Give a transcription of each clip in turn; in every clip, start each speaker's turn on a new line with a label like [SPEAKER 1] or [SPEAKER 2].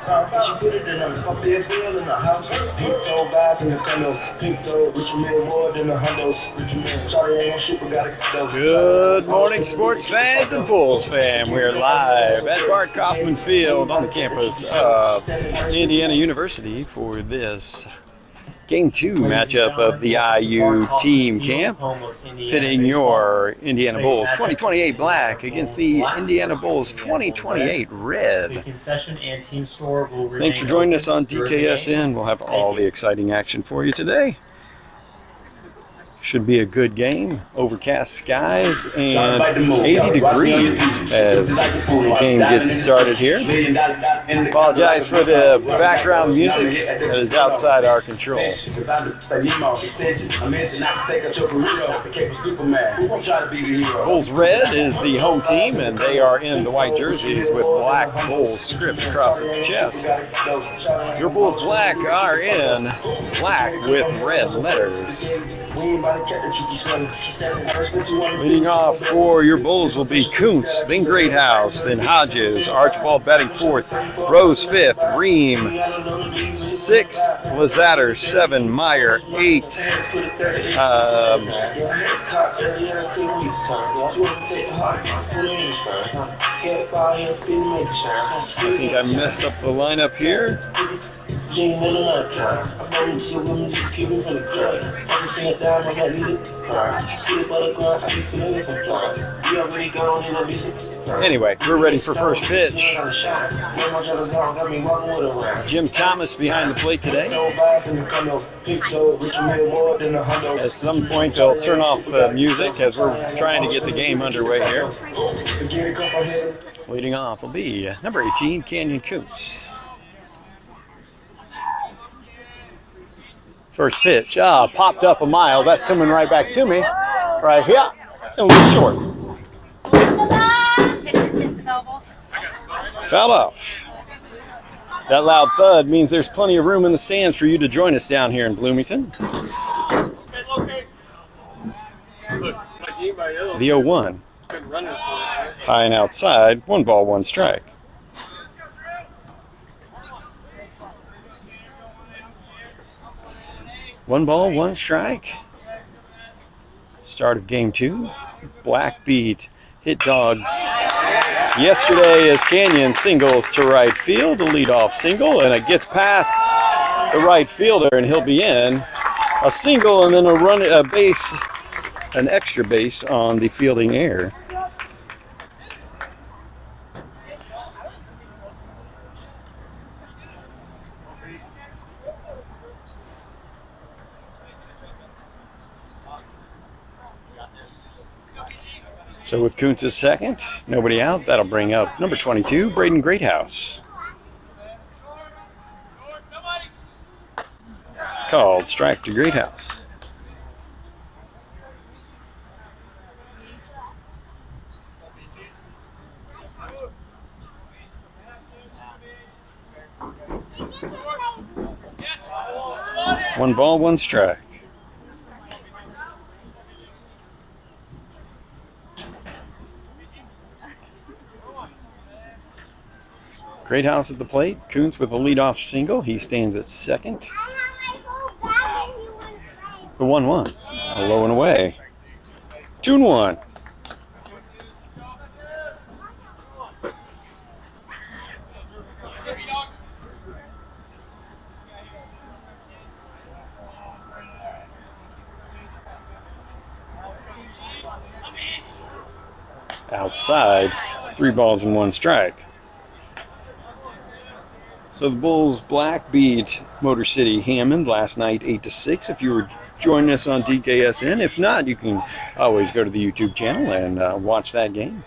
[SPEAKER 1] Good morning, sports fans and Bulls fans. We're live at Bart Kaufman Field on the campus of Indiana University for this Game 2 matchup of the IU team camp, pitting your Indiana Bulls 2028 black against the Indiana Bulls 2028 red. Thanks for joining us on DKSN. We'll have all the exciting action for you today. Should be a good game. Overcast skies and 80 degrees as the game gets started here. Apologize for the background music that is outside our control. Bulls red is the home team, and they are in the white jerseys with black Bulls script across the chest. Your Bulls black are in black with red letters. Leading off for your Bulls will be Kuntz, then Greathouse, then Hodges, Archibald batting fourth, Rose fifth, Ream sixth, Lazatter 7, Meyer 8. I think I messed up the lineup here. Anyway, we're ready for first pitch. Jim Thomas behind the plate today. At some point they'll turn off the music as we're trying to get the game underway here. Leading off will be number 18, Canyon Kuntz. First pitch, popped up a mile. That's coming right back to me. Right here. And we're short. Foul off. That loud thud means there's plenty of room in the stands for you to join us down here in Bloomington. The 0-1. High and outside. 1 ball, 1 strike. One ball, 1 strike. Start of game 2. Black beat hit dogs yesterday as Canyon singles to right field, a leadoff single, and it gets past the right fielder, and he'll be in. A single and then a base, an extra base on the fielding error. So with Kuntz's second, nobody out, that'll bring up number 22, Braden Greathouse. Called strike to Greathouse. One ball, 1 strike. Greathouse at the plate. Kuntz with a leadoff single. He stands at second. The 1-1. Low and away. 2-1. Outside. 3 balls and 1 strike. So the Bulls black beat Motor City Hammond last night 8-6. If you were joining us on DKSN, if not, you can always go to the YouTube channel and watch that game.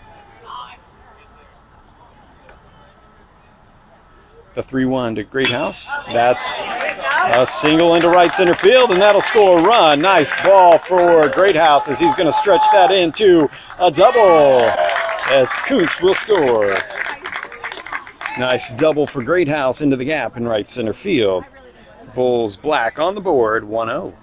[SPEAKER 1] The 3-1 to Greathouse. That's a single into right center field, and that'll score a run. Nice ball for Greathouse as he's going to stretch that into a double as Kuntz will score. Nice double for Greathouse into the gap in right center field. Bulls black on the board, 1-0.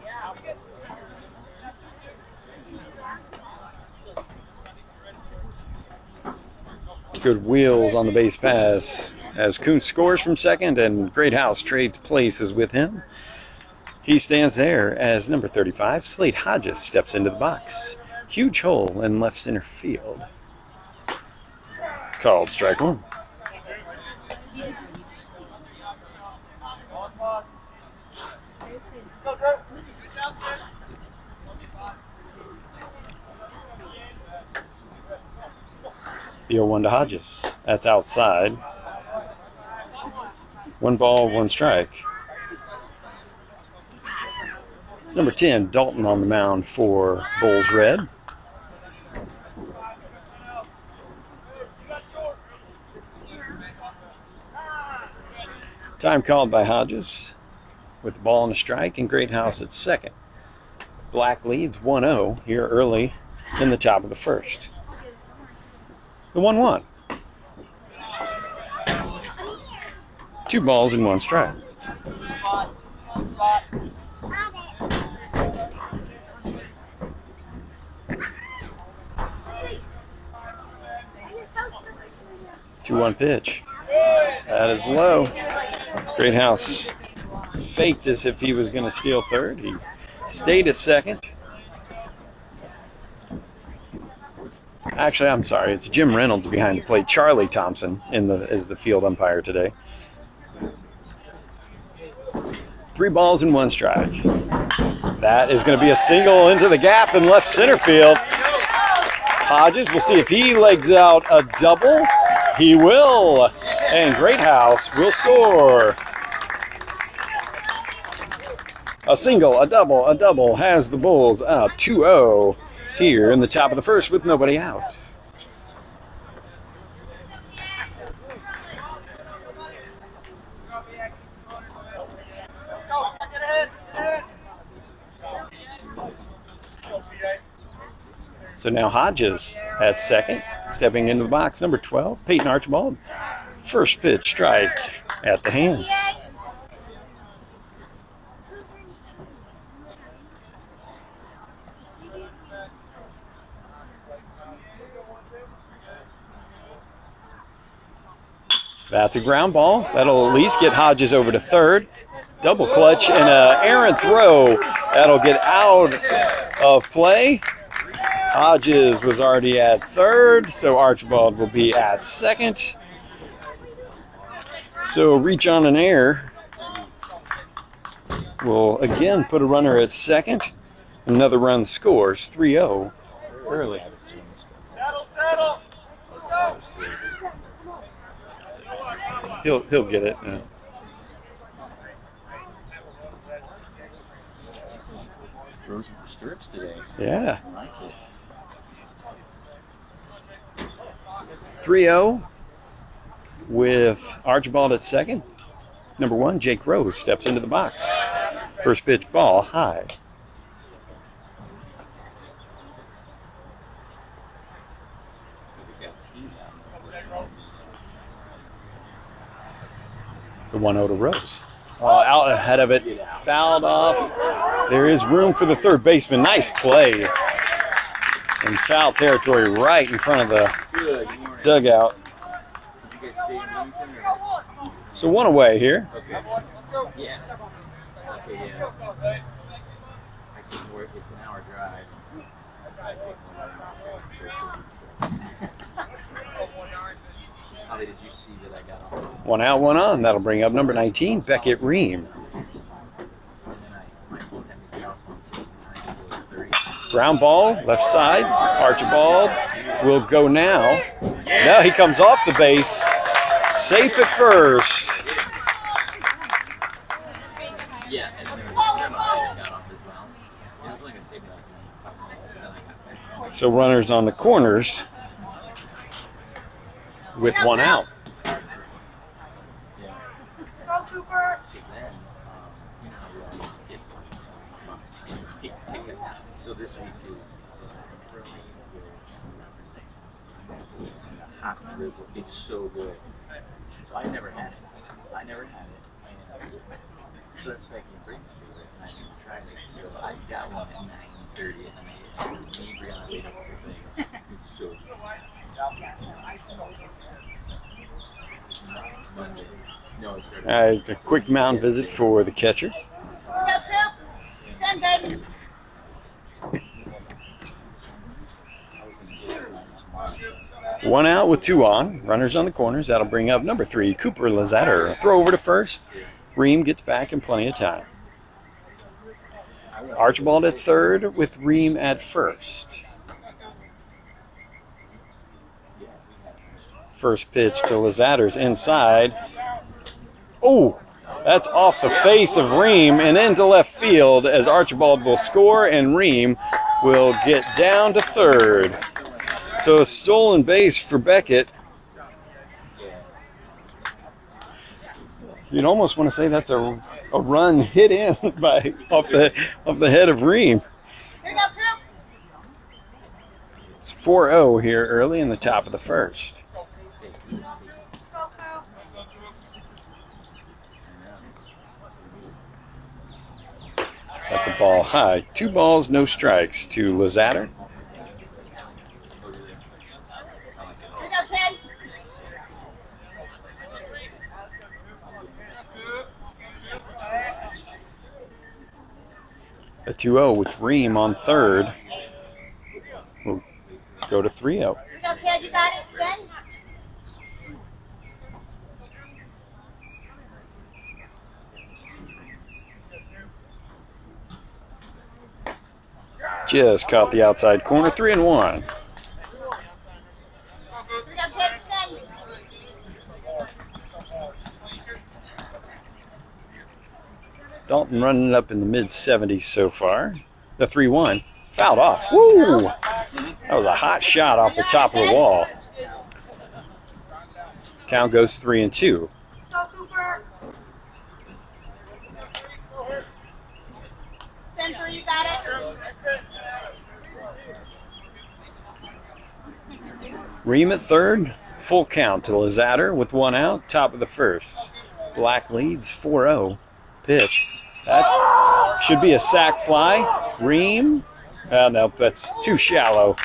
[SPEAKER 1] Good wheels on the base pass as Kuntz scores from second and Greathouse trades places with him. He stands there as number 35. Slade Hodges steps into the box. Huge hole in left center field. Called strike one. The 0-1 to Hodges. That's outside. 1 ball, 1 strike. Number 10, Dalton on the mound for Bulls Red. Time called by Hodges with the ball and a strike, and Greathouse at second. Black leads 1-0 here early in the top of the first. The 1-1. 2 balls and 1 strike. Two-one pitch. That is low. Greathouse faked as if he was going to steal third. He stayed at second. Actually, I'm sorry. It's Jim Reynolds behind the plate. Charlie Thompson is the field umpire today. 3 balls and 1 strike. That is going to be a single into the gap in left center field. Hodges, we'll see if he legs out a double. He will. And Greathouse will score. A single, a double has the Bulls out 2-0 here in the top of the first with nobody out. So now Hodges at second, stepping into the box, number 12, Peyton Archibald. First pitch strike at the hands. That's a ground ball. That'll at least get Hodges over to third. Double clutch and an errant throw. That'll get out of play. Hodges was already at third, so Archibald will be at second. So reach on an error will again put a runner at second. Another run scores 3-0 early. He'll get it. Yeah.
[SPEAKER 2] Rose with the strips today.
[SPEAKER 1] Yeah.
[SPEAKER 2] I like it.
[SPEAKER 1] 3-0 with Archibald at second. Number 1, Jake Rose steps into the box. First pitch ball high. The 1-0 to Rose. Out ahead of it, fouled off. There is room for the third baseman. Nice play. In foul territory right in front of the dugout. So 1 away here.
[SPEAKER 2] Okay. Yeah. Okay, yeah. I can work. It's an hour drive. I take 1 hour. Holly, did you see that I got on?
[SPEAKER 1] 1 out, 1 on. That'll bring up number 19, Beckett Ream. Ground ball, left side. Archibald will go now. Now he comes off the base. Safe at first.
[SPEAKER 2] Yeah, and then there was a semi that got off as well. It was like a save
[SPEAKER 1] So runners on the corners with 1 out.
[SPEAKER 2] Yeah. So then, you know how we always get pick it. So this week is the hot drizzle. It's so good. So I never had it. And so that's back in Britain's favorite, and I never tried it. So I got one at 9:30, and I made Brianna wait up for the thing. It's so good. Monday. No, it started.
[SPEAKER 1] All right, a quick mound visit for the catcher.
[SPEAKER 3] Stand, baby.
[SPEAKER 1] One out with two on. Runners on the corners. That'll bring up number 3, Cooper Lazatter. Throw over to first. Ream gets back in plenty of time. Archibald at third with Ream at first. First pitch to Lazatter's inside. Oh, that's off the face of Ream and into left field as Archibald will score and Ream will get down to third. So a stolen base for Beckett. You'd almost want to say that's a run hit in by off the head of Ream. It's 4-0 here early in the top of the first. That's a ball high. 2 balls, no strikes to Lazatter. A 2-0 with Ream on third. We'll go to 3-0.
[SPEAKER 3] You got it, stand.
[SPEAKER 1] Just caught the outside corner, 3-1. Dalton running up in the mid-70s so far. The 3-1. Fouled off. Woo! That was a hot shot off the top of the wall. Count goes 3-2.
[SPEAKER 3] Center, you got it.
[SPEAKER 1] Ream at third. Full count to Lazatter with 1 out. Top of the first. Black leads 4-0. Pitch. That's should be a sac fly. Ream. No, that's too shallow.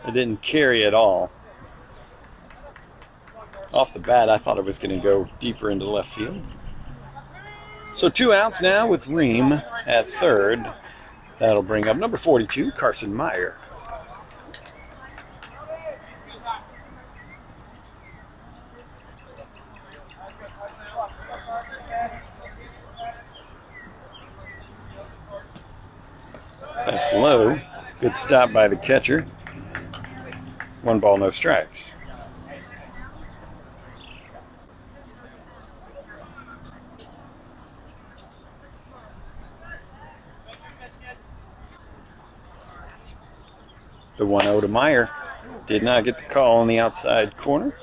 [SPEAKER 1] It didn't carry at all. Off the bat, I thought it was going to go deeper into left field. So 2 outs now with Ream at third. That'll bring up number 42, Carson Meyer. That's low. Good stop by the catcher. 1 ball, no strikes. The 1-0 to Meyer. Did not get the call on the outside corner.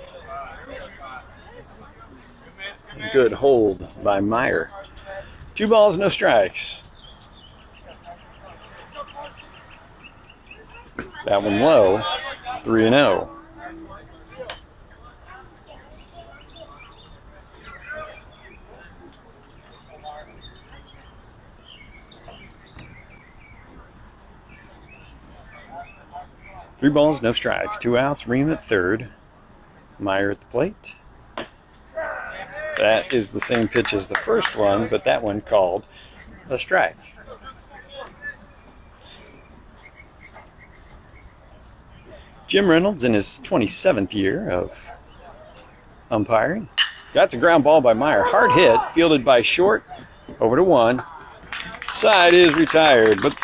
[SPEAKER 1] Good hold by Meyer. 2 balls, no strikes. That one low. 3-0. Three balls, no strikes. 2 outs. Ream at third. Meyer at the plate. That is the same pitch as the first one, but that one called a strike. Jim Reynolds in his 27th year of umpiring. That's a ground ball by Meyer. Hard hit, fielded by Short. Over to 1. Side is retired, but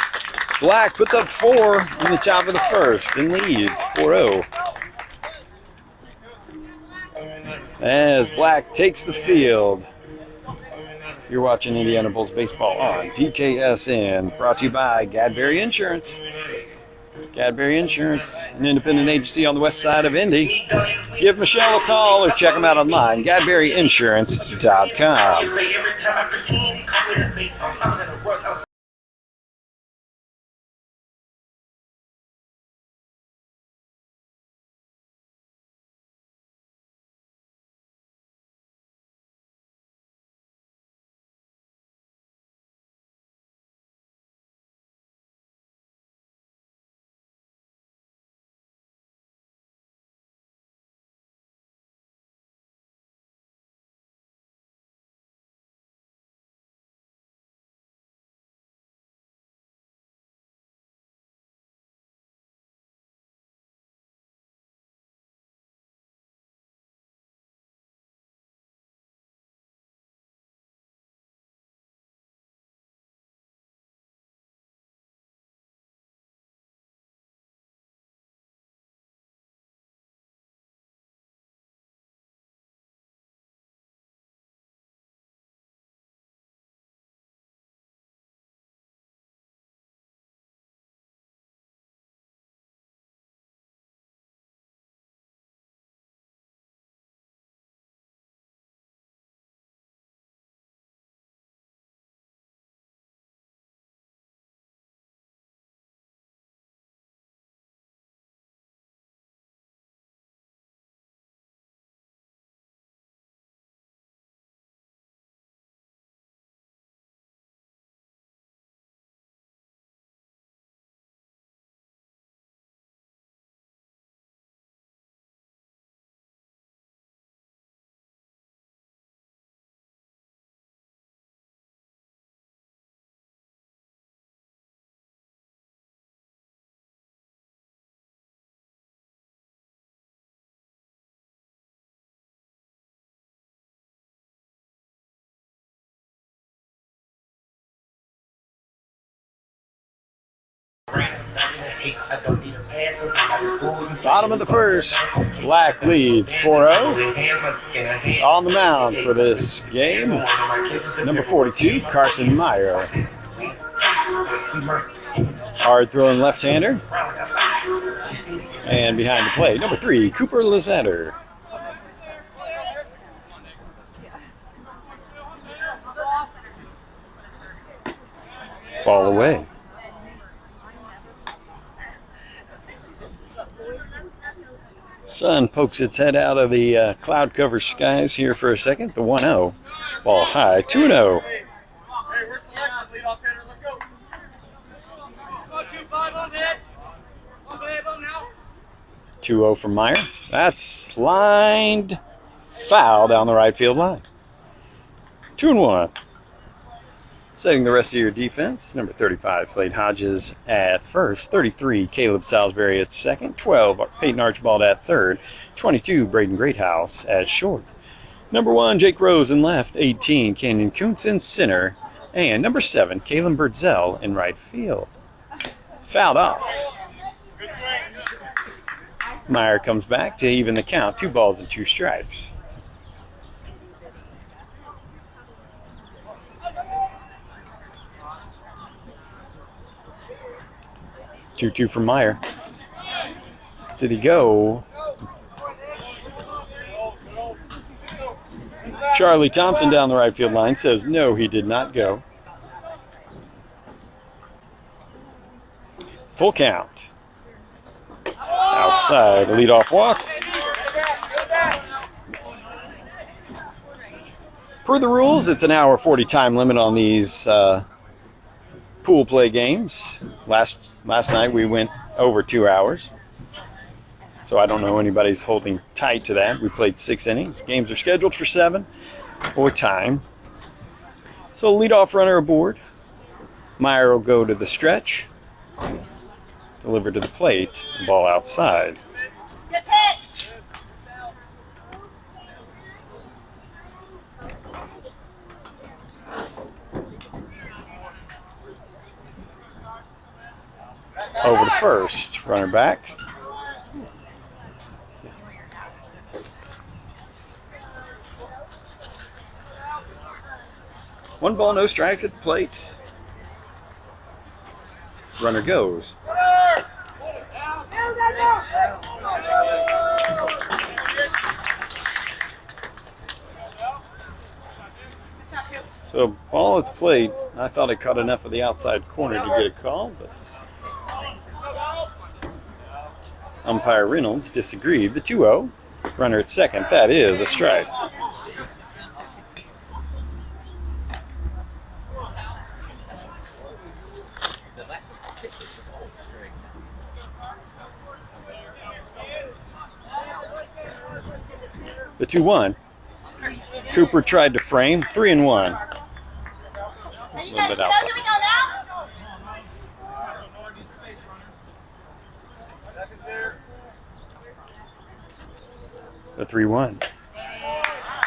[SPEAKER 1] Black puts up 4 in the top of the first and leads 4-0. As Black takes the field. You're watching Indiana Bulls baseball on DKSN, brought to you by Gadberry Insurance. Gadberry Insurance, an independent agency on the west side of Indy. Give Michelle a call or check them out online, GadberryInsurance.com. Bottom of the first, Black leads 4-0. On the mound for this game, number 42, Carson Meyer. Hard throwing left-hander. And behind the plate, number 3, Cooper Lizander. Ball away. Sun pokes its head out of the cloud-covered skies here for a second. The 1-0. Ball high, 2-0. 2-0 from Meyer. That's lined foul down the right field line. 2-1. Setting the rest of your defense, number 35, Slade Hodges at first. 33, Caleb Salisbury at second. 12, Peyton Archibald at third. 22, Braden Greathouse at short. Number 1, Jake Rose in left. 18, Canyon Kuntz in center. And number 7, Kalen Birdsell in right field. Fouled off. Meyer comes back to even the count. 2 balls and 2 strikes. Two from Meyer. Did he go? Charlie Thompson down the right field line says no, he did not go. Full count. Outside, leadoff walk. Per the rules, it's an hour 40 time limit on these pool play games. Last night we went over 2 hours. So I don't know anybody's holding tight to that. We played 6 innings. Games are scheduled for 7 or time. So leadoff runner aboard. Meyer will go to the stretch. Deliver to the plate. Ball outside.
[SPEAKER 3] Good pitch.
[SPEAKER 1] Over to first. Runner back. One ball, no strikes at the plate. Runner goes. So ball at the plate. I thought I caught enough of the outside corner to get a call, but umpire Reynolds disagreed. The 2-0. Runner at second. That is a strike. The 2-1. Cooper tried to frame. 3-1. A little bit outside. The 3-1.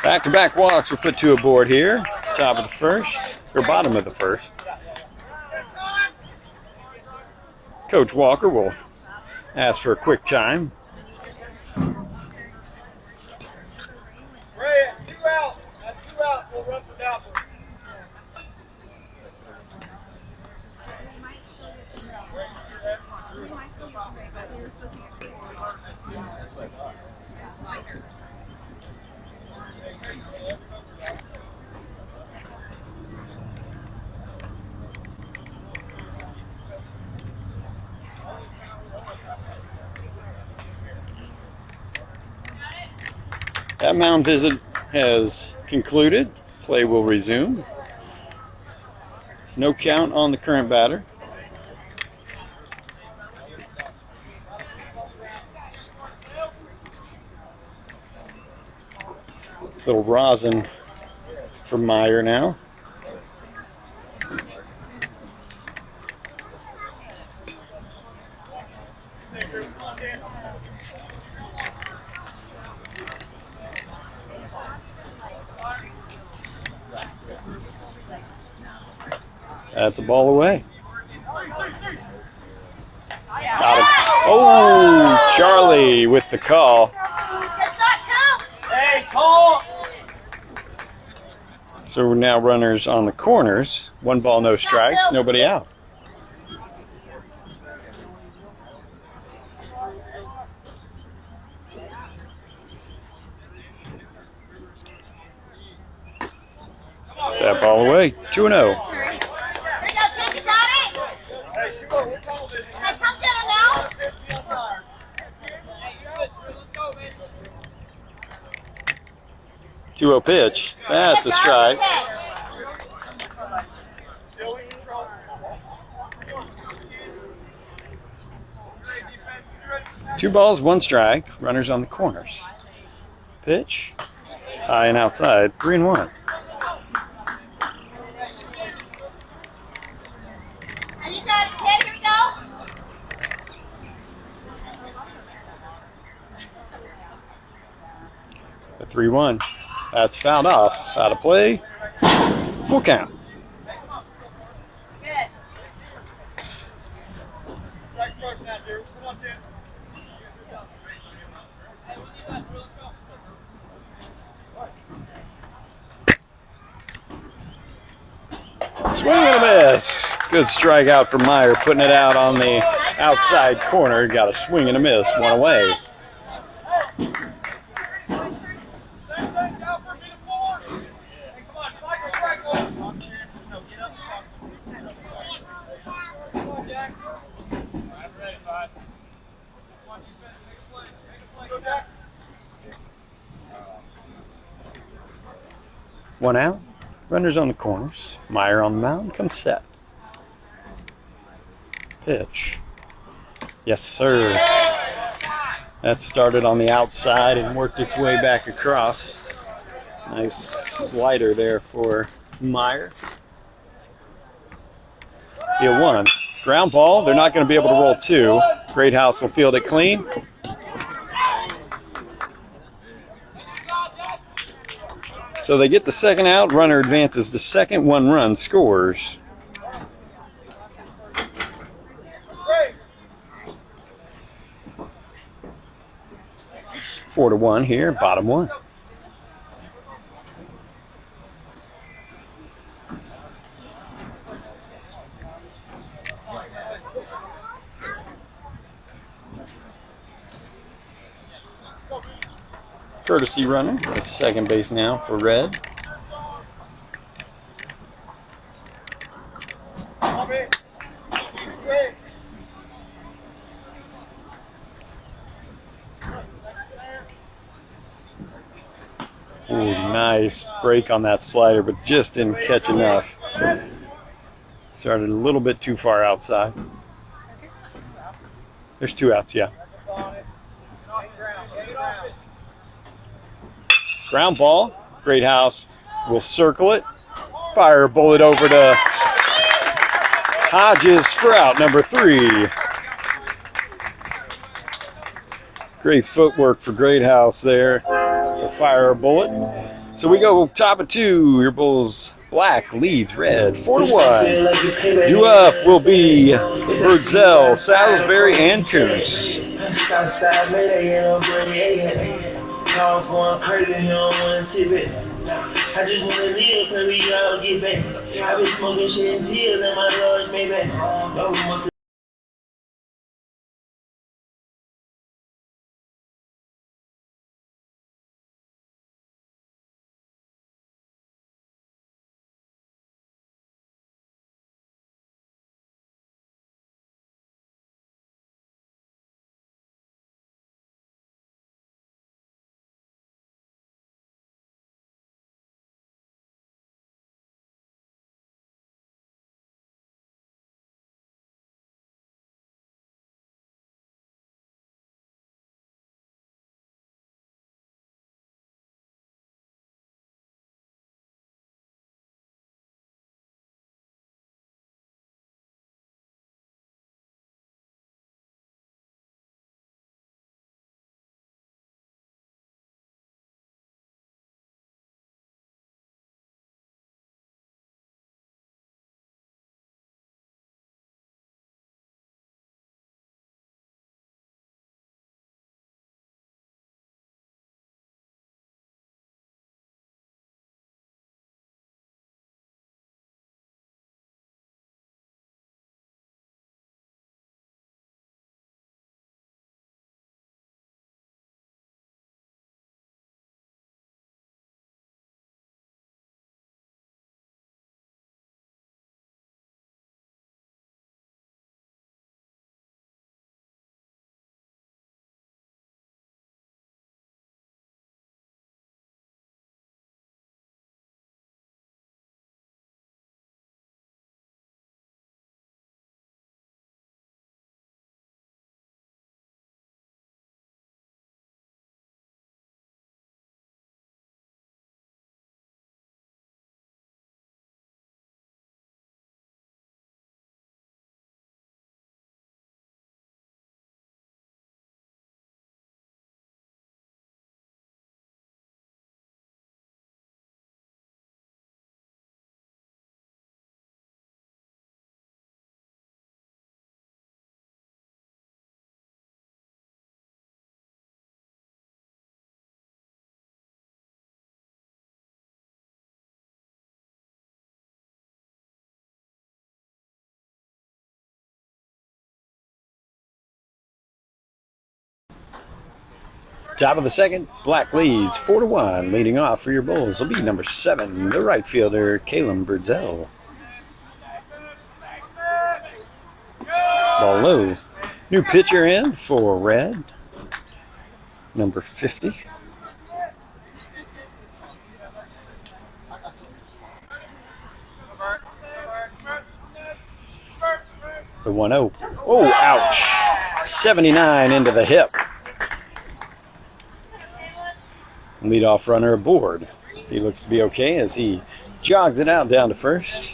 [SPEAKER 1] Back-to-back walks were put to a board here. Top of the first, or bottom of the first. Coach Walker will ask for a quick time.
[SPEAKER 4] Ray, 2 out. That's 2 out. We'll run for down.
[SPEAKER 1] That mound visit has concluded. Play will resume. No count on the current batter. Little rosin for Meyer now. That's a ball away. Oh, Charlie with the call.
[SPEAKER 3] Good shot, Coop.
[SPEAKER 4] Hey, call.
[SPEAKER 1] So we're now runners on the corners. 1 ball, no strikes, nobody out. That ball away. 2-0.
[SPEAKER 3] Here you go, Coop. You got it.
[SPEAKER 4] Hey, come on, we're calling this.
[SPEAKER 3] Hey, come get him now.
[SPEAKER 4] Hey, let's go, man.
[SPEAKER 1] 2-0 pitch. That's a strike.
[SPEAKER 4] Still in control.
[SPEAKER 1] 2 balls, 1 strike. Runners on the corners. Pitch. High and outside. 3-1.
[SPEAKER 3] You got it, kid. Here we go.
[SPEAKER 1] A 3-1. That's fouled off. Out of play. Full count.
[SPEAKER 3] Good.
[SPEAKER 4] Strike first now, Drew. Come on, Tim.
[SPEAKER 1] Swing and a miss. Good strikeout from Meyer, putting it out on the outside corner. Got a swing and a miss. 1 away.
[SPEAKER 4] Same thing, down for me to 4. Hey, come on, Michael, strike one. No, get up. Come on, Jack. I'm ready, bud. Come on, defense, make a play. Make a play. Go, Jack.
[SPEAKER 1] 1 out. Runners on the corners. Meyer on the mound. Comes set. Pitch. Yes, sir. That started on the outside and worked its way back across. Nice slider there for Meyer. The 1. Ground ball. They're not going to be able to roll 2. Great House will field it clean. So they get the second out. Runner advances to second. 1 run scores.
[SPEAKER 4] Great.
[SPEAKER 1] 4-1 here. Bottom 1. Courtesy runner at second base now for Red.
[SPEAKER 4] Come in. Great.
[SPEAKER 1] Ooh, nice break on that slider, but just didn't catch enough. Started a little bit too far outside. There's 2 outs, yeah. Ground ball. Great House will circle it. Fire a bullet over to Hodges for out number 3. Great footwork for Great House there to fire a bullet. So we go top of 2. Your Bulls black leads Red 4-1. Due up will be Birdsell, Salisbury, and Coos.
[SPEAKER 5] Calls going crazy, he don't wanna tip it. I just wanna live so we all get back. I been smoking shit until then my lodge made back.
[SPEAKER 1] Top of the second, Black leads 4-1. Leading off for your Bulls will be number 7, the right fielder, Caleb Birdsell. Ball low. New pitcher in for Red, number 50. The 1-0. Oh, ouch. 79 into the hip. Leadoff runner aboard. He looks to be okay as he jogs it out down to first.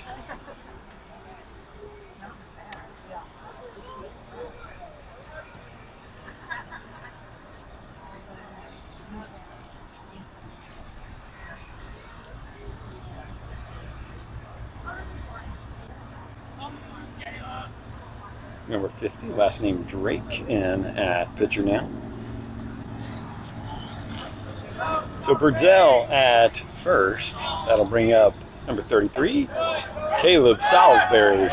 [SPEAKER 1] Number 50, last name Drake, in at pitcher now. So Birdsell at first. That'll bring up number 33, Caleb Salisbury.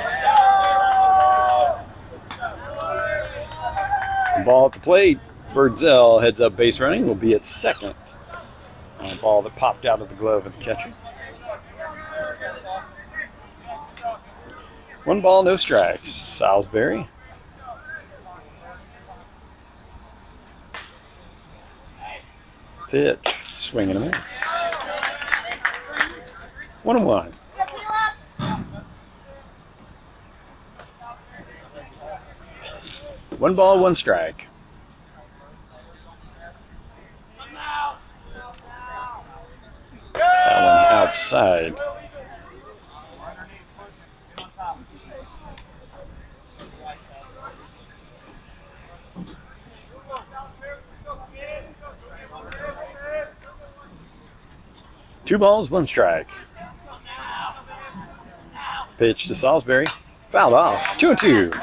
[SPEAKER 1] Ball at the plate. Birdsell heads up base running. Will be at second. A ball that popped out of the glove of the catcher. 1 ball, no strikes. Salisbury. Pitch. Swing and a miss. 1-1. 1 ball, 1 strike. That one outside. Two balls, 1 strike. Pitch to Salisbury. Fouled off. 2-2.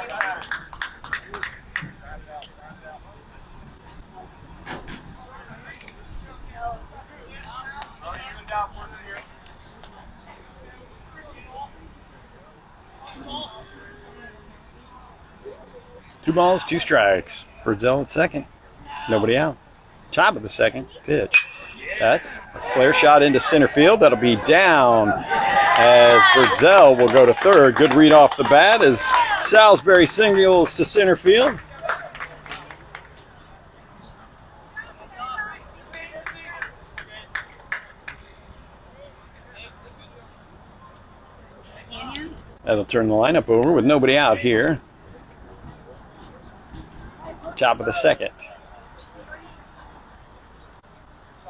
[SPEAKER 1] Two balls, 2 strikes. Birdsell at second. Nobody out. Top of the second. Pitch. That's a flare shot into center field. That'll be down as Birdsell will go to third. Good read off the bat as Salisbury singles to center field. That'll turn the lineup over with nobody out here. Top of the second.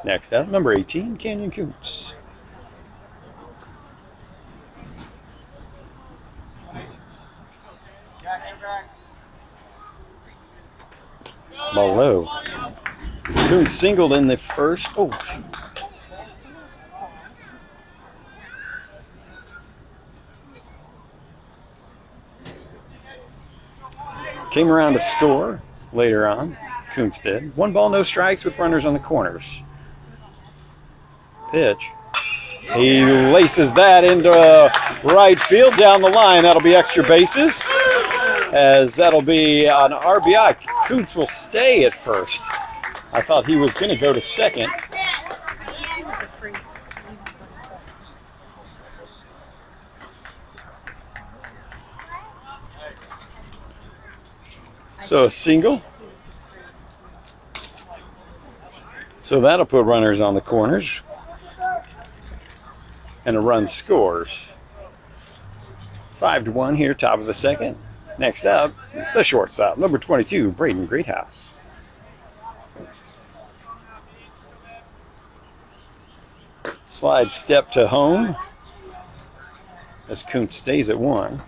[SPEAKER 1] Next up, number 18, Canyon Coots. Ball low. Coots singled in the first. Oh. Came around to score later on. Koontz did. 1 ball, no strikes with runners on the corners. Pitch. He laces that into right field down the line. That'll be extra bases, as that'll be an RBI. Koontz will stay at first. I thought he was going to go to second. So a single. So that'll put runners on the corners. And a run scores. 5-1 here, top of the second. Next up, the shortstop, number 22, Braden Greathouse. Slide step to home as Koontz stays at 1.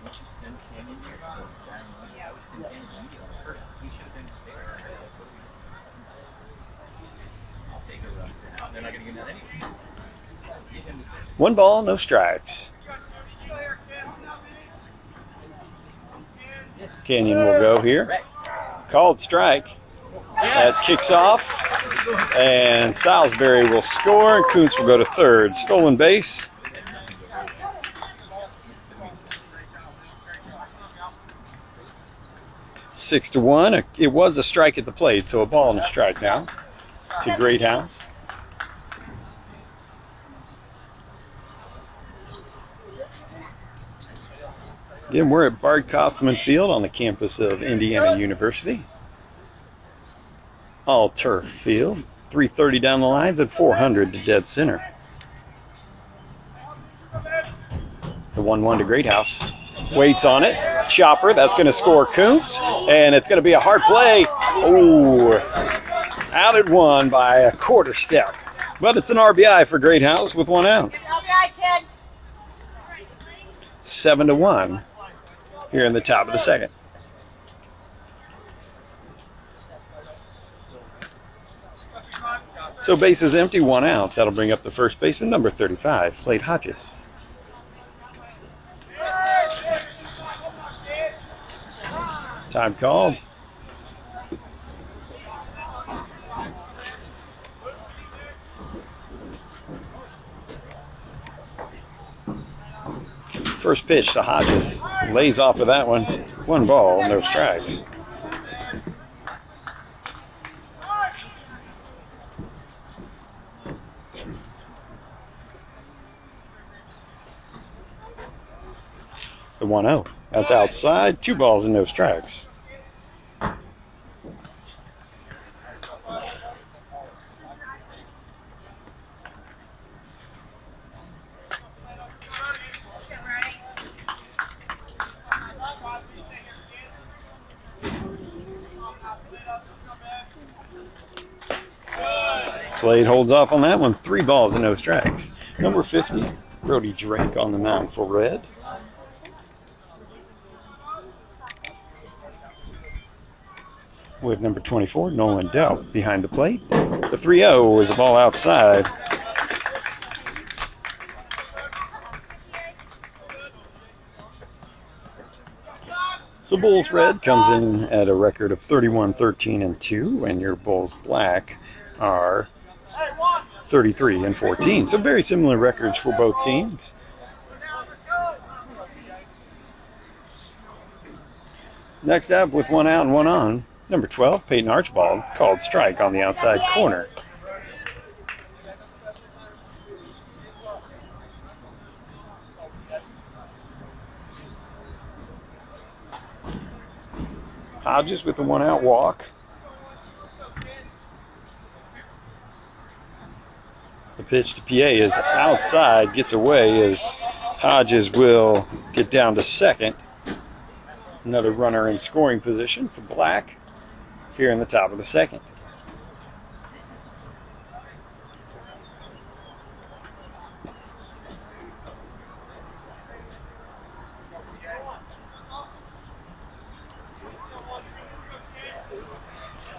[SPEAKER 1] One ball, no strikes. Canyon will go here. Called strike. That kicks off. And Salisbury will score, and Koontz will go to third. Stolen base. Six to 1. It was a strike at the plate, so a ball and a strike now. to Great House. Again, we're at Bart Kaufman Field on the campus of Indiana University. All turf field. 330 down the lines at 400 to dead center. The 1-1 to Great House. Waits on it. Chopper, that's going to score Kuntz. And it's going to be a hard play. Oh, out at one by a quarter step. But it's an RBI for Great House with one out. 7-1 here in the top of the second. So bases empty, one out. That'll bring up the first baseman, number 35, Slade Hodges. Time called. First pitch to Hodges. Lays off of that one. 1 ball, no strikes. The 1-0. That's outside. 2 balls and no strikes. Slade holds off on that one. 3 balls and no strikes. Number 50, Brody Drake on the mound for Red. With number 24, Nolan Delp behind the plate. The 3-0 is a ball outside. So Bulls Red comes in at a record of 31-13-2, and your Bulls Black are 33-14. So very similar records for both teams. Next up, with 1 out and 1 on, number 12, Peyton Archibald, called strike on the outside corner. Hodges with a 1 out walk. The pitch to PA is outside, gets away as Hodges will get down to second. Another runner in scoring position for Black here in the top of the second.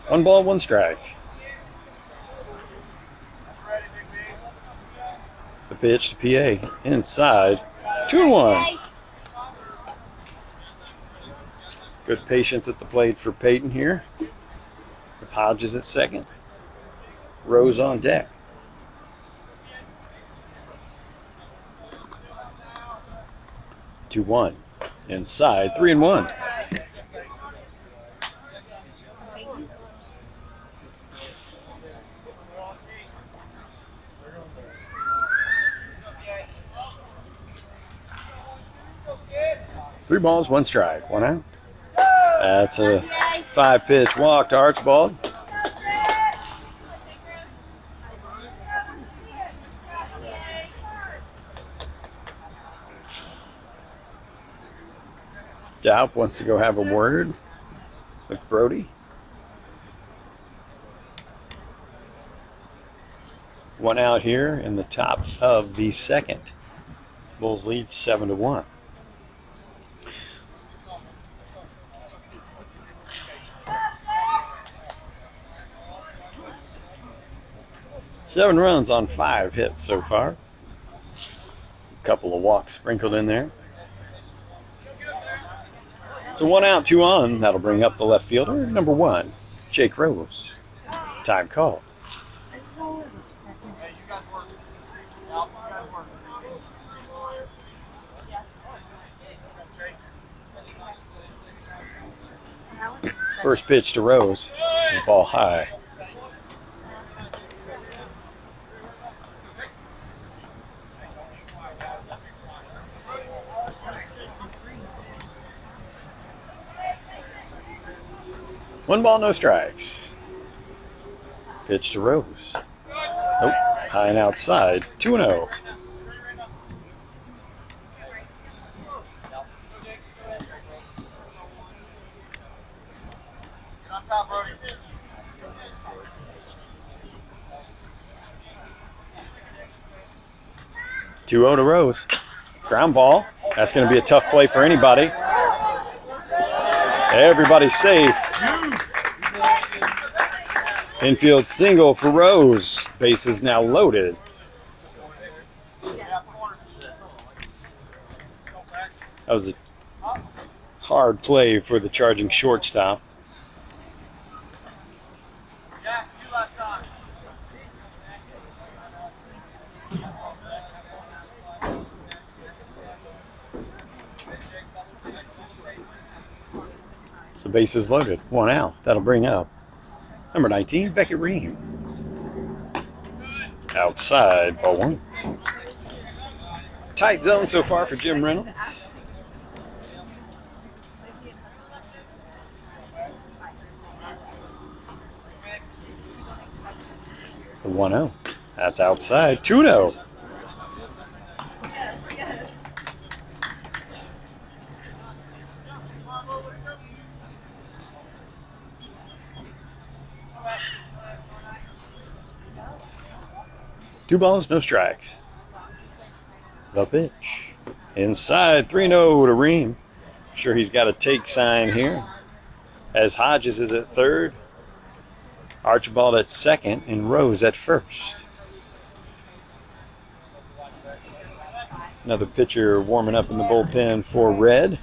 [SPEAKER 1] One ball, one strike. The pitch to PA inside. 2-1. Good patience at the plate for Peyton here. With Hodges at second. Rose on deck. 2-1. Inside. 3-1. Three balls, one strike, 1 out. That's a 5-pitch walk to Archibald. Daup wants to go have a word with Brody. 1 out here in the top of the second. Bulls lead 7-1. Seven runs on 5 hits so far. A couple of walks sprinkled in there. So 1 out, 2 on. That'll bring up the left fielder, number 1, Jake Rose. Time call. First pitch to Rose is ball high. 1 ball, no strikes. Pitch to Rose. Nope. High and outside. 2-0.
[SPEAKER 4] On top, Brody.
[SPEAKER 1] 2-0 to Rose. Ground ball. That's going to be a tough play for anybody. Everybody's safe. Infield single for Rose. Base is now loaded. That was a hard play for the charging shortstop. So base is loaded. 1 out. That'll bring up number 19, Beckett Ream. Outside, ball 1. Tight zone so far for Jim Reynolds. The 1-0. That's outside. 2-0. Two balls, no strikes. The pitch. Inside, 3-0 to Ream. I'm sure he's got a take sign here. As Hodges is at third, Archibald at second, and Rose at first. Another pitcher warming up in the bullpen for Red.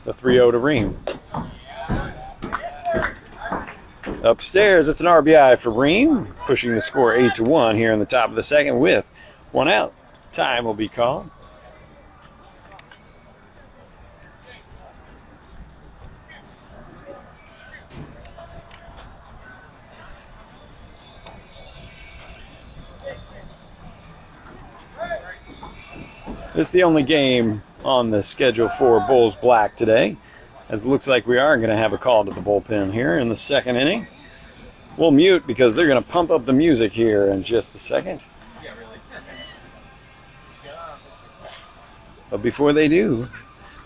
[SPEAKER 1] The 3-0 to Ream. Upstairs, it's an RBI for Ream, pushing the score 8-1 here in the top of the second with 1 out. Time will be called. This is the only game on the schedule for Bulls Black today, as it looks like we are going to have a call to the bullpen here in the second inning. We'll mute because they're going to pump up the music here in just a second. But before they do,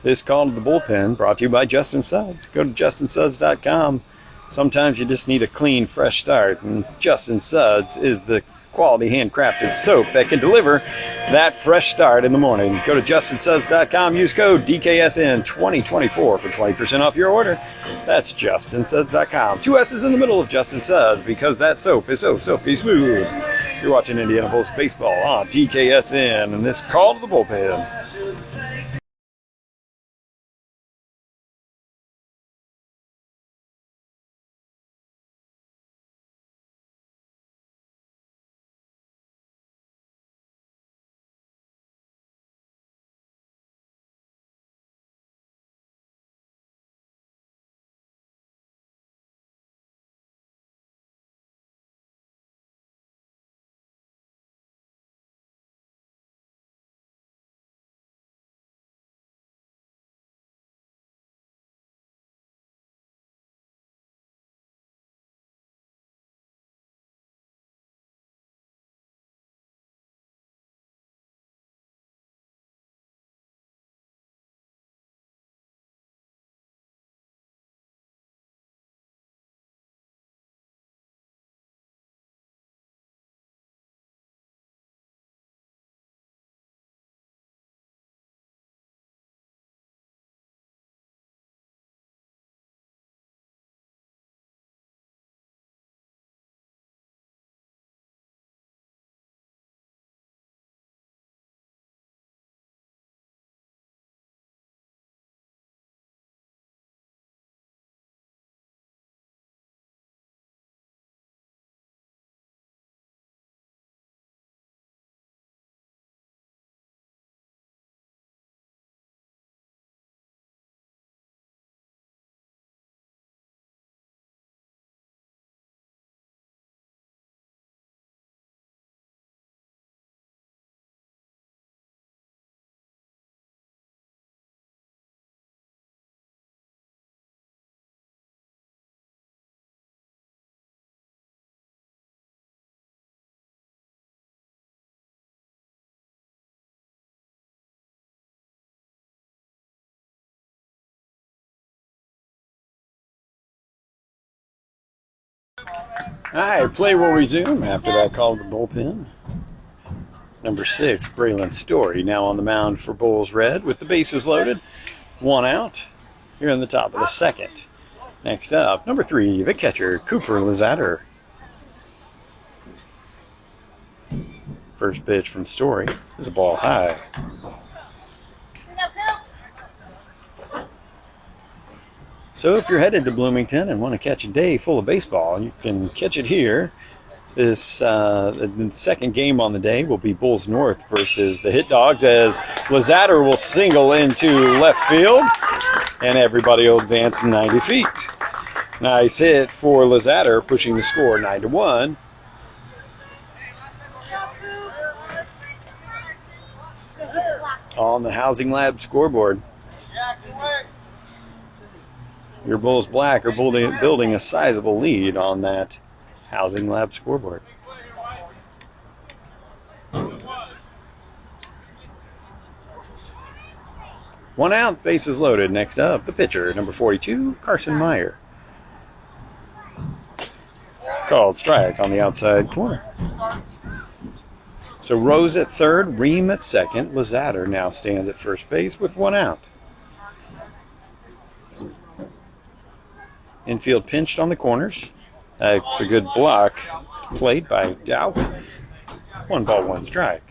[SPEAKER 1] this call to the bullpen brought to you by Justin Suds. Go to justinsuds.com. Sometimes you just need a clean, fresh start, and Justin Suds is the quality handcrafted soap that can deliver that fresh start in the morning. Go to justinsuds.com, use code DKSN2024 for 20% off your order. That's justinsuds.com. 2 S's in the middle of Justin Suds because that soap is so silky smooth. You're watching Indiana Bulls baseball on DKSN, and this call to the bullpen. All right, play will resume after that call to the bullpen. Number 6, Braylon Story, now on the mound for Bulls Red with the bases loaded. 1 out here in the top of the second. Next up, number 3, the catcher, Cooper Lizatter. First pitch from Story is a ball high. So if you're headed to Bloomington and want to catch a day full of baseball, you can catch it here. The second game on the day will be Bulls North versus the Hit Dogs, as Lizatter will single into left field, and everybody will advance 90 feet. Nice hit for Lizatter, pushing the score 9-1. On the Housing Lab scoreboard. Your Bulls Black are building a sizable lead on that Housing Lab scoreboard. One out, bases loaded. Next up, the pitcher, number 42, Carson Meyer. Called strike on the outside corner. So Rose at third, Ream at second. Lizatter now stands at first base with 1 out. Infield pinched on the corners. That's a good block played by Dow. 1 ball, 1 strike.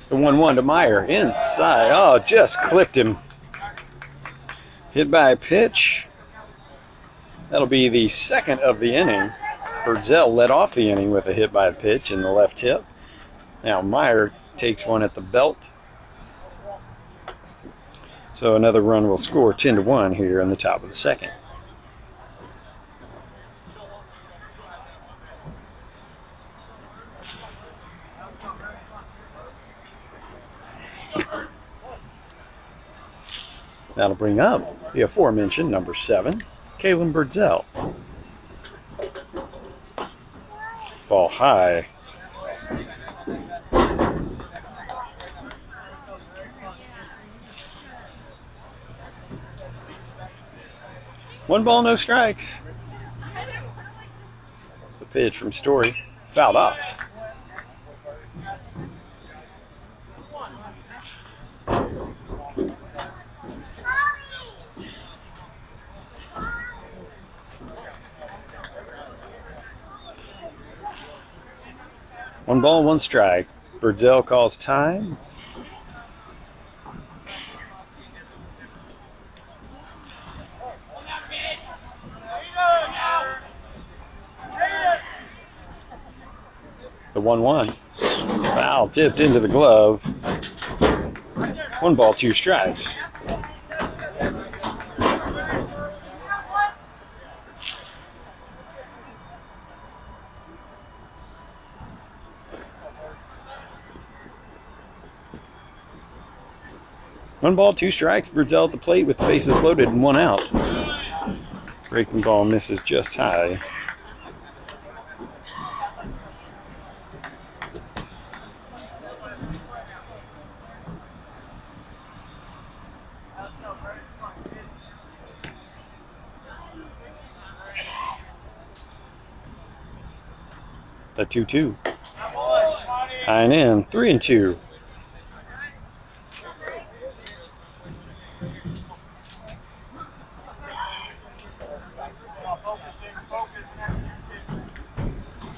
[SPEAKER 1] The 1-1 to Meyer inside. Oh, just clipped him. Hit by a pitch. That'll be the second of the inning. Birdsell led off the inning with a hit by a pitch in the left hip. Now Meyer takes one at the belt. So another run will score 10-1 here in the top of the second. That'll bring up the aforementioned number 7, Kalen Birdsell. Ball high. One ball, no strikes. The pitch from Story, fouled off. One ball, 1 strike. Birdsell calls time. The 1-1. Foul tipped into the glove. 1 ball, 2 strikes. One ball, 2 strikes. Birdsell at the plate with the bases loaded and 1 out. Breaking ball misses just high. The 2-2. High and in, 3-2.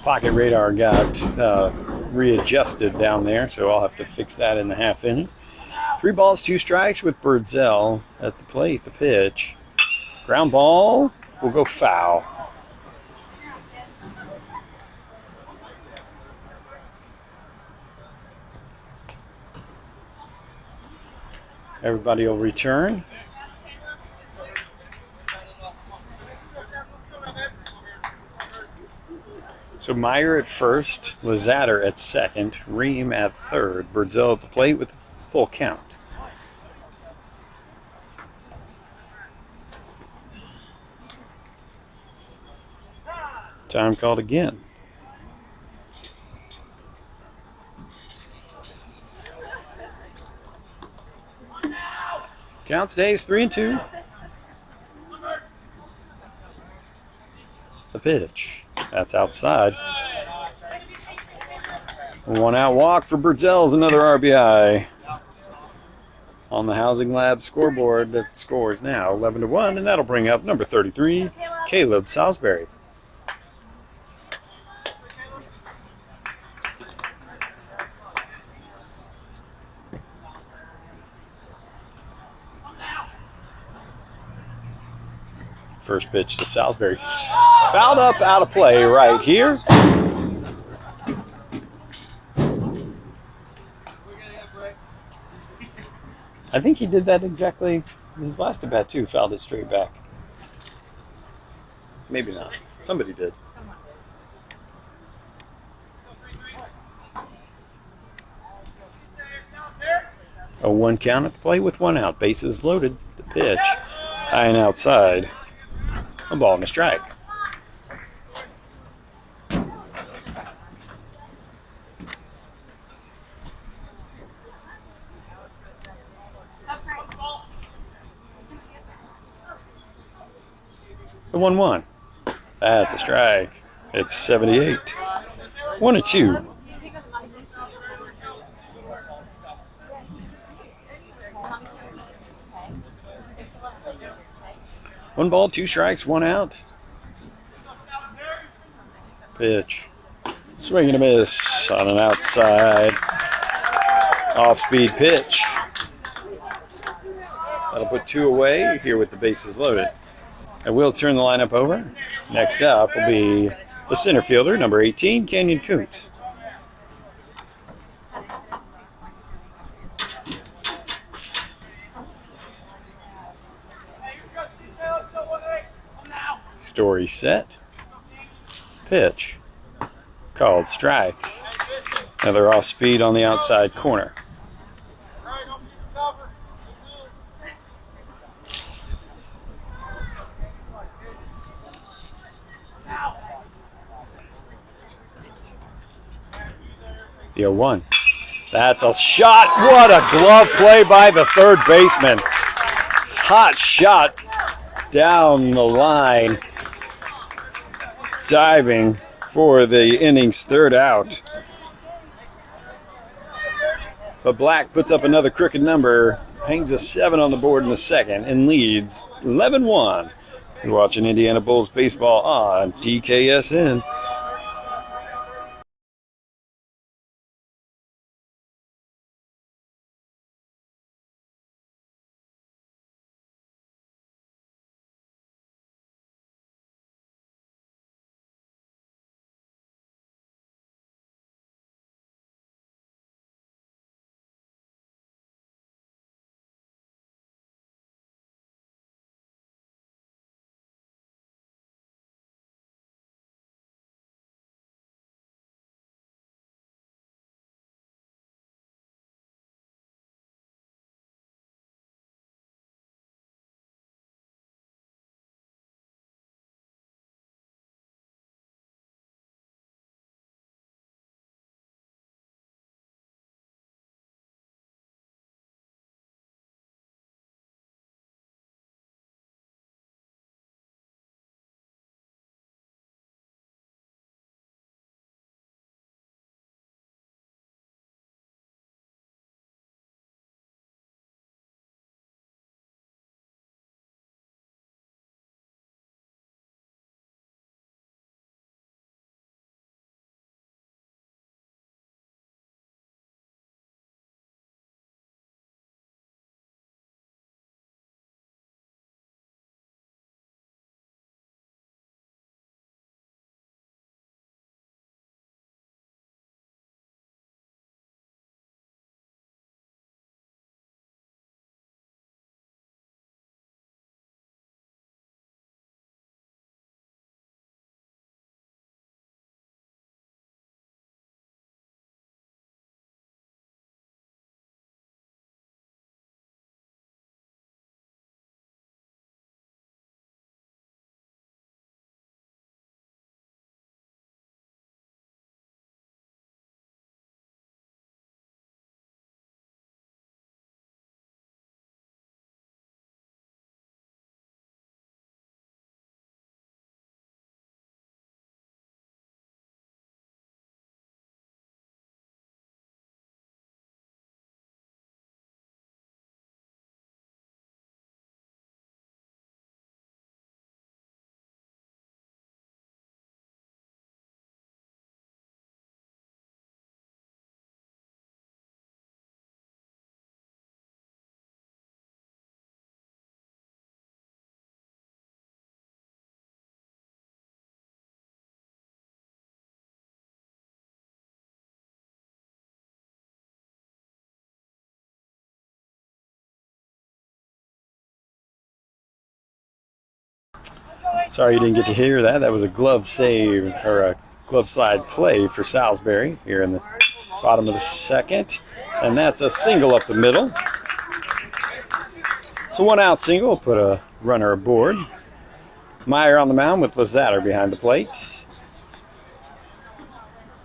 [SPEAKER 1] Pocket radar got readjusted down there, so I'll have to fix that in the half inning. 3 balls, 2 strikes with Birdsell at the plate. The pitch. Ground ball will go foul. Everybody will return. So Meyer at first, Lizatter at second, Ream at third, Birdsell at the plate with full count. Time called again. Count stays 3-2. The pitch. That's outside. One out walk for Berzel's, another RBI. On the Housing Lab scoreboard, that scores now 11-1, and that'll bring up number 33, Caleb Salisbury. First pitch to Salisbury. Fouled up, out of play right here. I think he did that exactly his last at bat too, fouled it straight back. Maybe not. Somebody did. A 1 count at the plate with 1 out. Bases loaded. The pitch. High and outside. A ball and a strike. The 1-1. That's a strike. It's 78. 1-2. One ball, 2 strikes, 1 out. Pitch. Swing and a miss on an outside. Off-speed pitch. That'll put 2 away here with the bases loaded. And we'll turn the lineup over. Next up will be the center fielder, number 18, Canyon Koontz. Story set. Pitch. Called strike. Another off speed on the outside corner. The 0-1. That's a shot. What a glove play by the third baseman. Hot shot down the line. Diving for the inning's 3rd out. But Black puts up another crooked number, hangs a 7 on the board in the 2nd, and leads 11-1. You're watching Indiana Bulls baseball on DKSN. Sorry you didn't get to hear that. That was a glove save, or a glove slide play for Salisbury here in the bottom of the second. And that's a single up the middle. So 1 out single will put a runner aboard. Meyer on the mound with Lazatter behind the plate.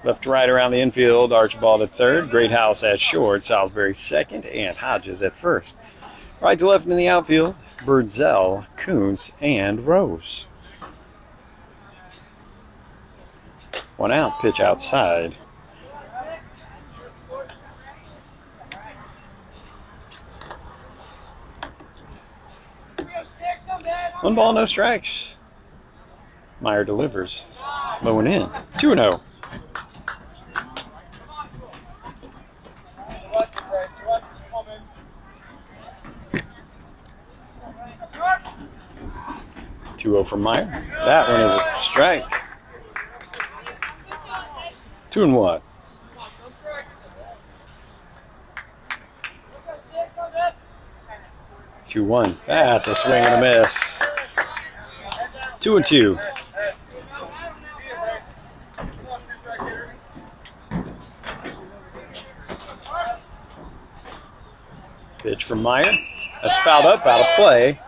[SPEAKER 1] Left to right around the infield, Archibald at third, Greathouse at short, Salisbury second, and Hodges at first. Right to left in the outfield, Birdsell, Kuntz, and Rose. 1 out, pitch outside. One ball, no strikes. Meyer delivers. Low and in. 2-0. From Meyer. That one is a strike. 2-1. 2-1. That's a swing and a miss. 2-2. Pitch from Meyer. That's fouled up, out of play.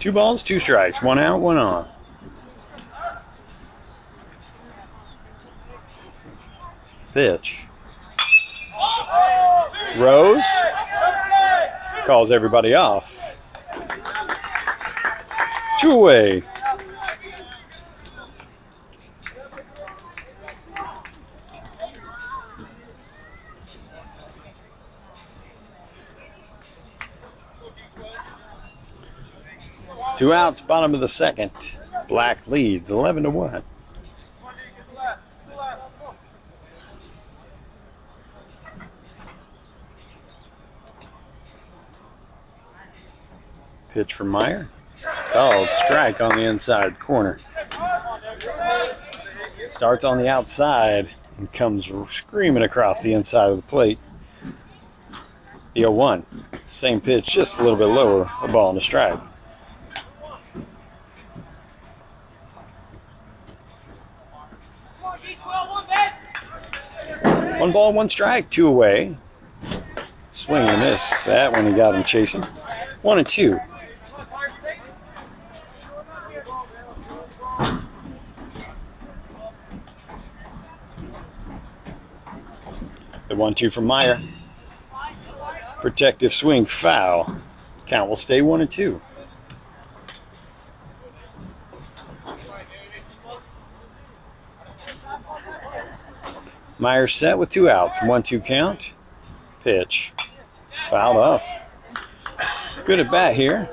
[SPEAKER 1] Two balls, two strikes. 1 out, 1 on. Pitch. Rose calls everybody off. 2 away. Two outs, bottom of the second. Black leads 11-1. Pitch from Meyer. Called strike on the inside corner. Starts on the outside and comes screaming across the inside of the plate. The 0-1. Same pitch, just a little bit lower. A ball and a strike. 1 ball, 1 strike, 2 away. Swing and a miss. That one he got him chasing. 1-2. The 1-2 from Meyer. Protective swing, foul. Count will stay 1-2. Meyer set with 2 outs. 1-2 count. Pitch. Fouled off. Good at bat here.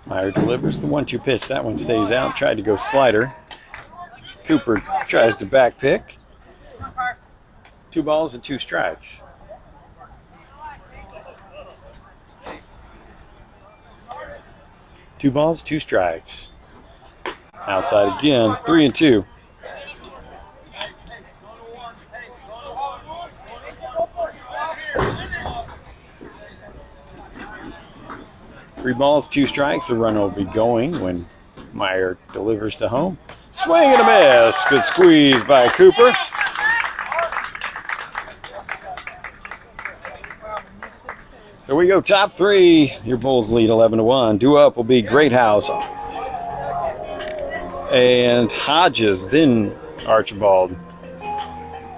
[SPEAKER 1] Meyer delivers the 1-2 pitch. That one stays out. Tried to go slider. Cooper tries to back pick. 2 balls and 2 strikes. Two balls, 2 strikes. Outside again, 3-2. Three balls, 2 strikes. The runner will be going when Meyer delivers to home. Swing and a miss. Good squeeze by Cooper. So we go top 3. Your Bulls lead 11-1. Due up will be Greathouse and Hodges, then Archibald.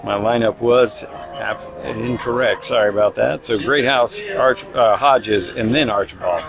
[SPEAKER 1] My lineup was incorrect. Sorry about that. So Greathouse, Hodges, and then Archibald.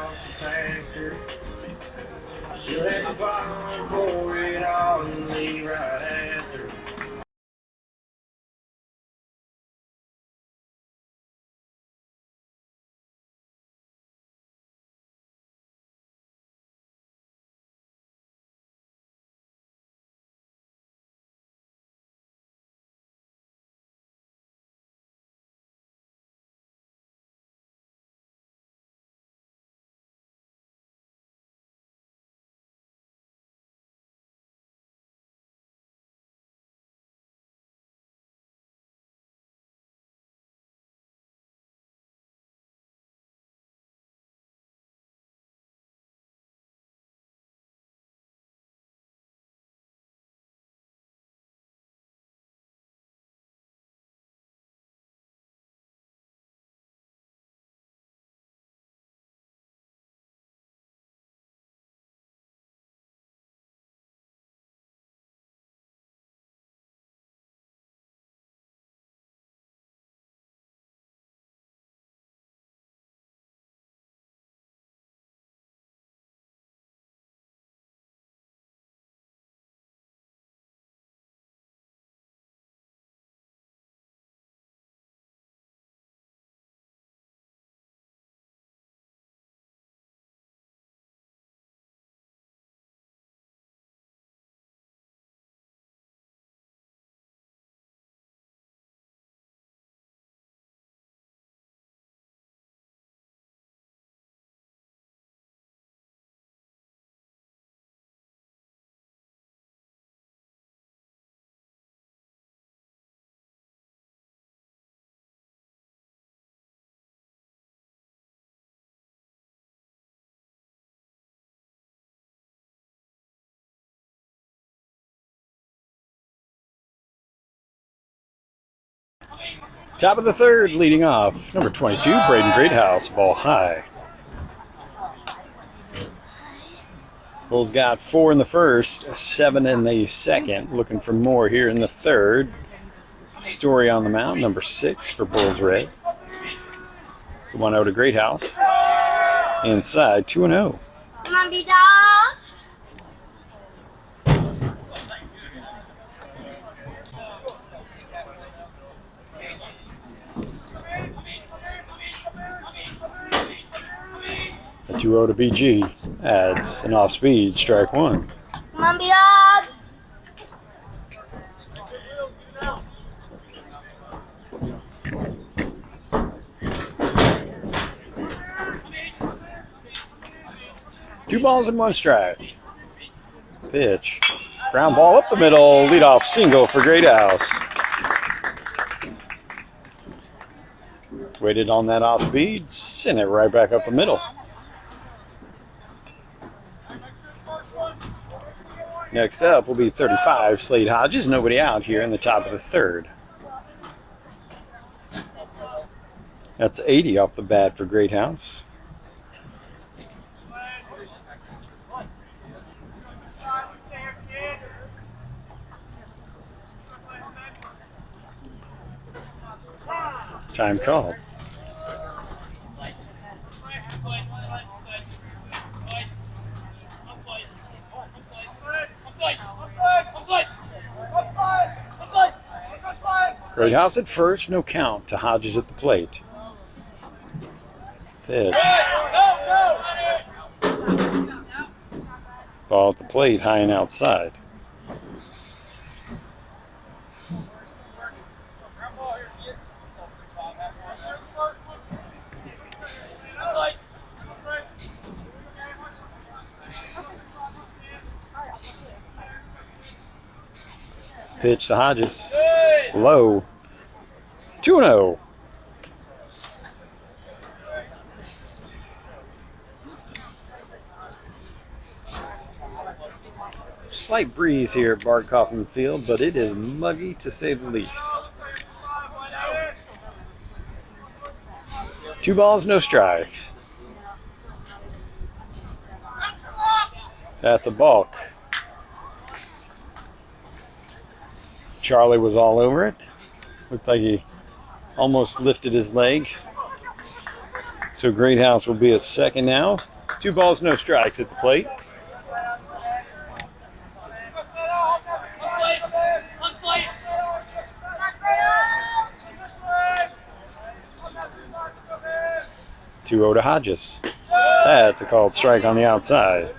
[SPEAKER 1] Top of the third, leading off, number 22, Braden Greathouse, ball high. Bulls got 4 in the first, 7 in the second. Looking for more here in the third. Story on the mound, number 6 for Bulls Red. 1-0 to Greathouse. Inside, 2-0.
[SPEAKER 3] Come on, B-Dog.
[SPEAKER 1] A 2-0 to BG adds an off-speed, strike 1.
[SPEAKER 3] Come on, B-Dog.
[SPEAKER 1] Two balls and 1 strike. Pitch. Ground ball up the middle. Leadoff single for Greathouse. Waited on that off speed. Sent it right back up the middle. Next up will be 35, Slade Hodges. Nobody out here in the top of the third. That's 80 off the bat for Greathouse. Time called. Greathouse at first, no count to Hodges at the plate. Pitch. Ball at the plate, high and outside. Pitch to Hodges. Low. 2-0. Slight breeze here at Bart Kaufman Field, but it is muggy to say the least. 2 balls, no strikes. That's a balk. Charlie was all over it. Looked like he almost lifted his leg. So Greathouse will be at second now. 2 balls, no strikes at the plate. Two-0 to Hodges. That's a called strike on the outside.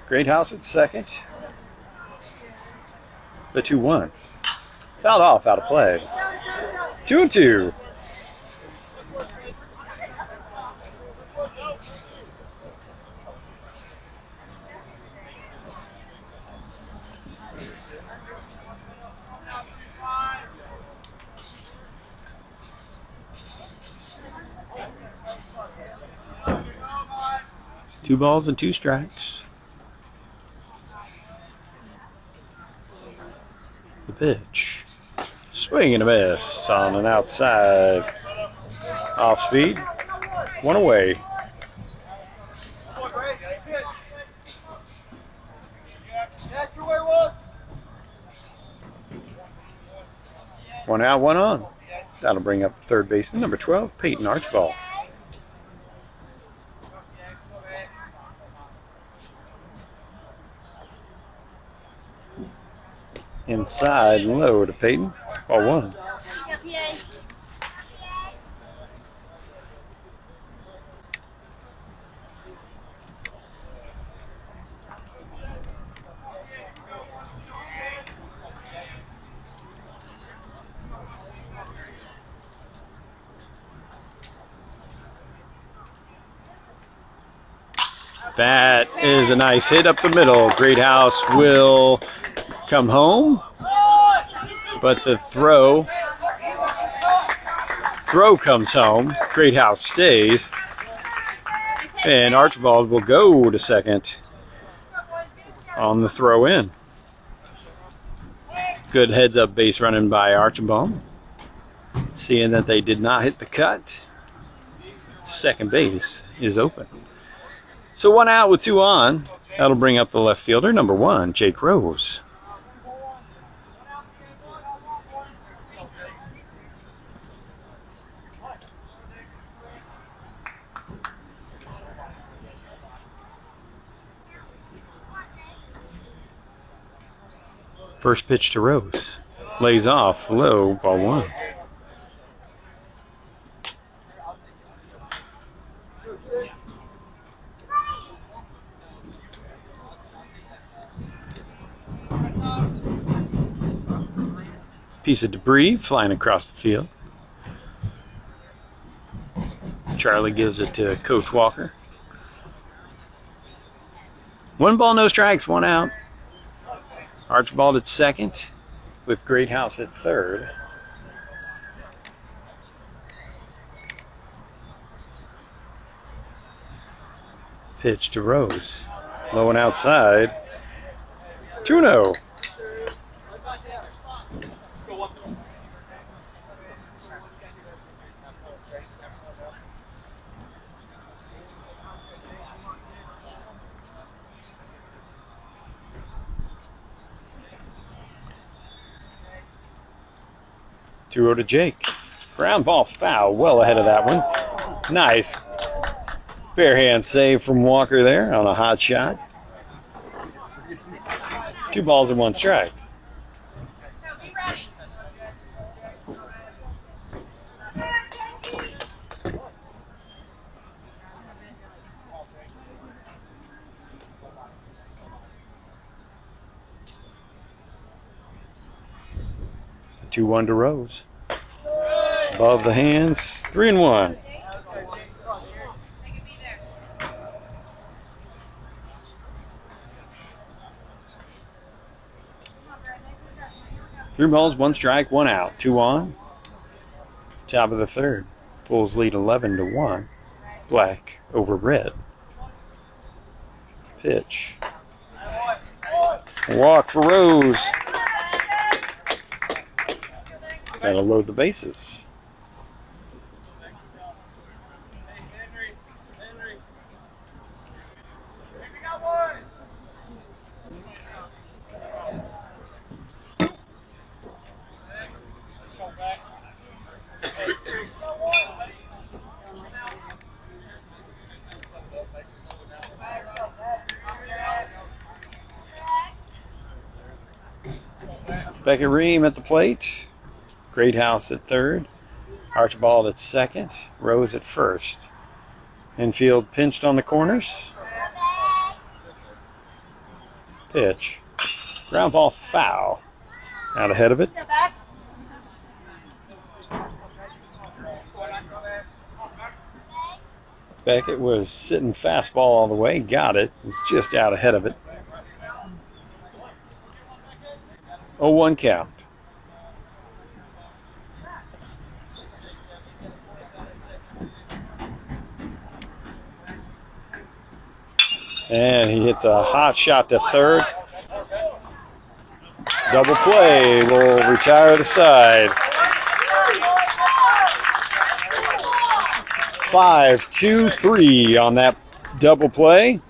[SPEAKER 1] Greathouse at second. The 2-1. Fouled off, out of play. 2-2. Two balls and 2 strikes. The pitch. Swing and a miss on an outside. Off speed. 1 away. One out, 1 on. That'll bring up third baseman, number 12, Peyton Archibald. Inside and low to Peyton. Ball 1. That is a nice hit up the middle. Greathouse will come home, but the throw Throw comes home. Greathouse stays. And Archibald will go to second on the throw in. Good heads up base running by Archibald. Seeing that they did not hit the cut, second base is open. So 1 out with 2 on. That'll bring up the left fielder, number 1, Jake Rose. First pitch to Rose. Lays off, low, ball 1. Piece of debris flying across the field. Charlie gives it to Coach Walker. 1 ball, no strikes, 1 out. Archibald at second with Greathouse at third. Pitch to Rose. Low and outside. 2-0. Two to Jake. Ground ball foul, well ahead of that one. Nice bare hand save from Walker there on a hot shot. 2 balls and 1 strike. Two 1 to Rose. Above the hands, 3-1. Three balls, 1 strike, 1 out. 2 on. Top of the third. Bulls lead 11-1. Black over red. Pitch. Walk for Rose. That'll load the bases. Beckett Ream at the plate. Greathouse at third. Archibald at second. Rose at first. Infield pinched on the corners. Pitch. Ground ball foul. Out ahead of it. Beckett was sitting fastball all the way. Got it. Was just out ahead of it. 0-1 count. And he hits a hot shot to third. Double play will retire the side. 5-2-3 on that double play.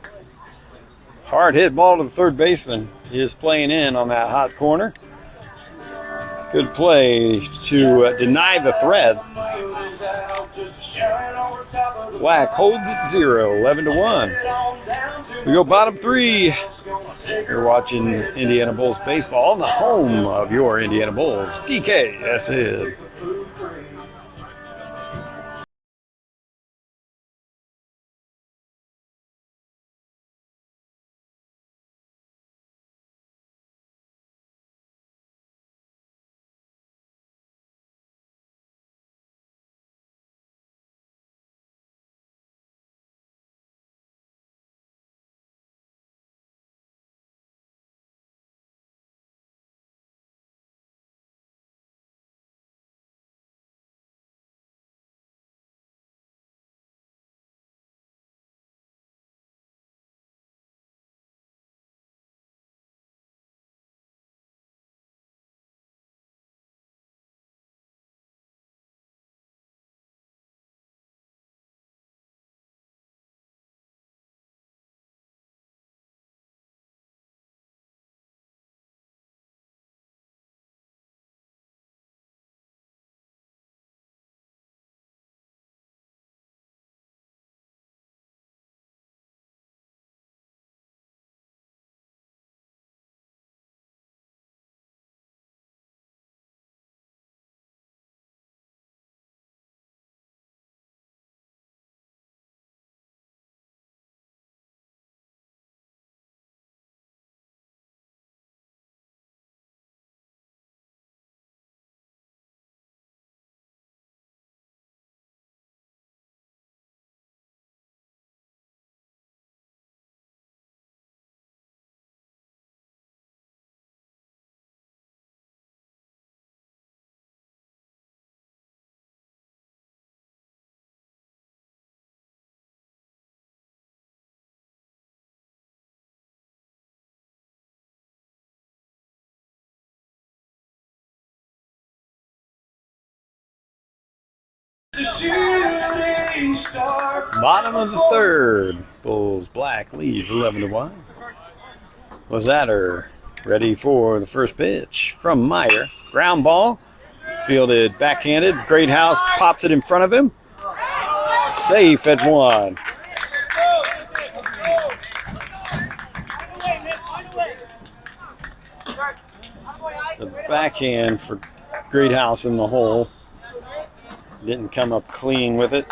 [SPEAKER 1] Hard hit ball to the third baseman. He is playing in on that hot corner. Good play to deny the thread. Black holds it 0, 11-1. We go bottom 3. You're watching Indiana Bulls baseball on the home of your Indiana Bulls. DKSN. Bottom of the third. Bulls Black leads 11-1. Lazatter ready for the first pitch from Meyer. Ground ball. Fielded backhanded. Greathouse pops it in front of him. Safe at 1. The backhand for Greathouse in the hole. Didn't come up clean with it.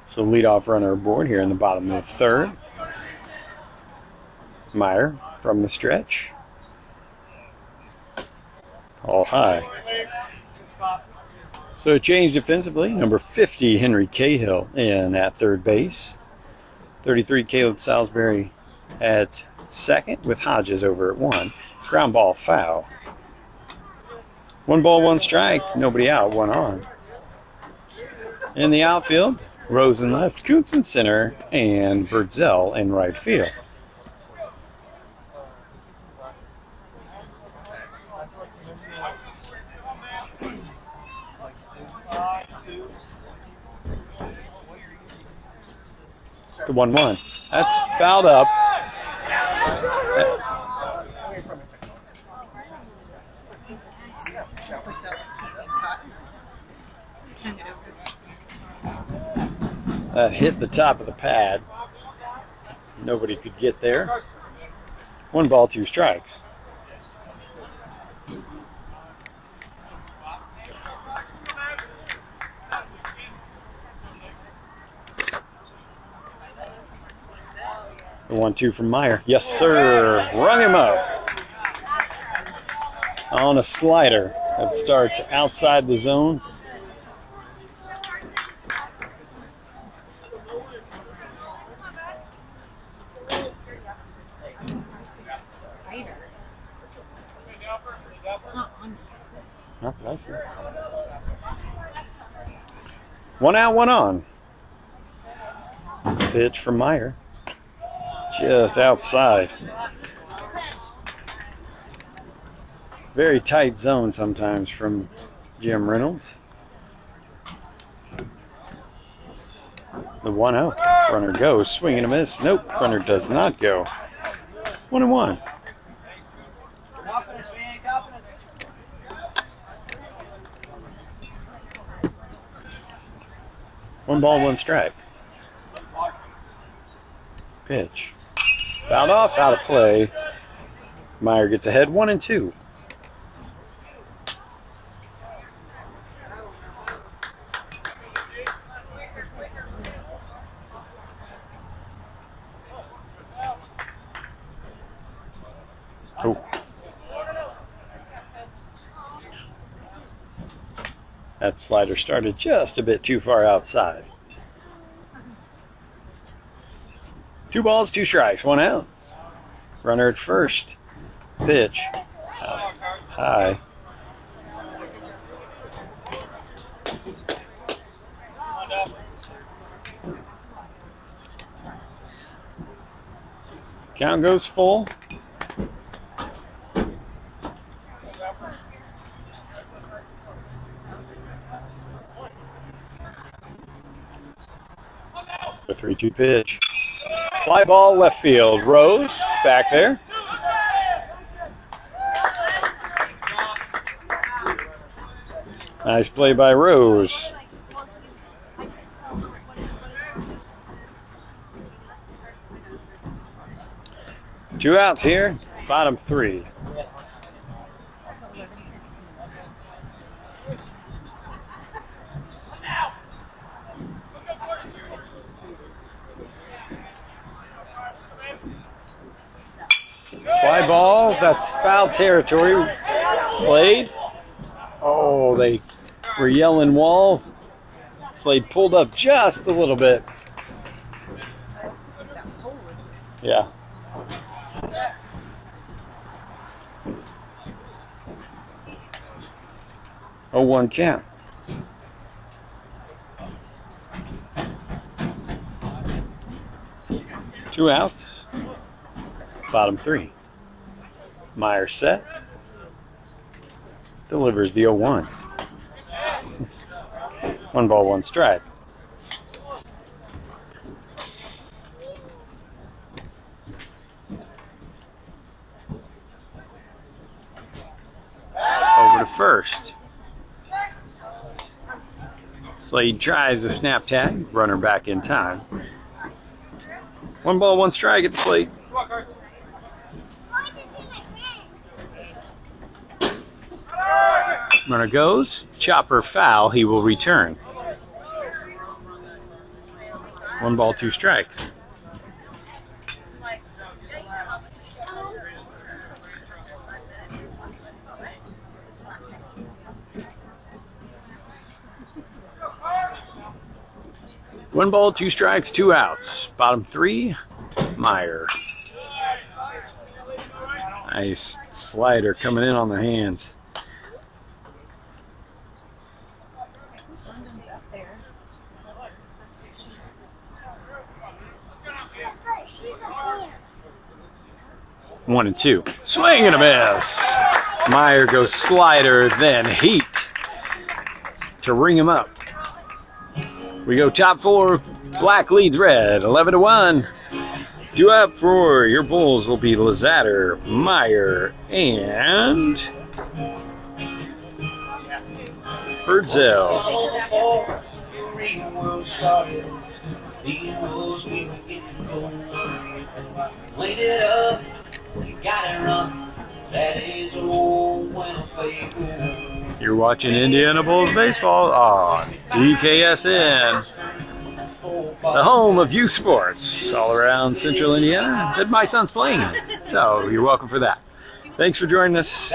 [SPEAKER 1] So leadoff runner aboard here in the bottom of the third. Meyer from the stretch. All high. So a change defensively. Number 50, Henry Cahill in at third base. 33, Caleb Salisbury at second with Hodges over at 1. Ground ball foul. 1 ball, 1 strike. Nobody out, 1 on. In the outfield, Rose in left, Kuntz in center, and Birdzell in right field. The 1-1. That's fouled up. That hit the top of the pad. Nobody could get there. 1 ball, 2 strikes. The 1-2 from Meyer. Yes, sir. Rung him up on a slider that starts outside the zone. Not that I see. 1 out, 1 on. Pitch from Meyer. Just outside. Very tight zone sometimes from Jim Reynolds. The 1-0. Runner goes. Swing and a miss. Nope. Runner does not go. 1-1. One ball, 1 strike. Pitch. Fouled off, out of play. Meyer gets ahead, 1-2. Oh. That slider started just a bit too far outside. 2 balls, 2 strikes, 1 out. Runner at first. Pitch. High. Count goes full. The 3-2 pitch. Fly ball left field. Rose back there. Nice play by Rose. Two outs here, bottom 3. Fly ball, that's foul territory. Slade. Oh, they were yelling wall. Slade pulled up just a little bit. Yeah. Oh, 1 count. 2 outs. Bottom 3. Meyer set. Delivers the 0-1. 1 ball, 1 strike. Over to first. Slade tries the snap tag. Runner back in time. 1 ball, 1 strike at the plate. Runner goes. Chopper foul. He will return. 1 ball, 2 strikes. One ball, 2 strikes, 2 outs. Bottom 3, Meyer. Nice slider coming in on the hands. One and 2. Swing and a miss. Meyer goes slider, then heat to ring him up. We go top 4. Black leads red, 11-1. 2 up for your Bulls will be Lizatter, Meyer, and Birdsell. You're watching Indiana Bulls baseball on DKSN, the home of youth sports all around Central Indiana that my son's playing in. So you're welcome for that. Thanks for joining us.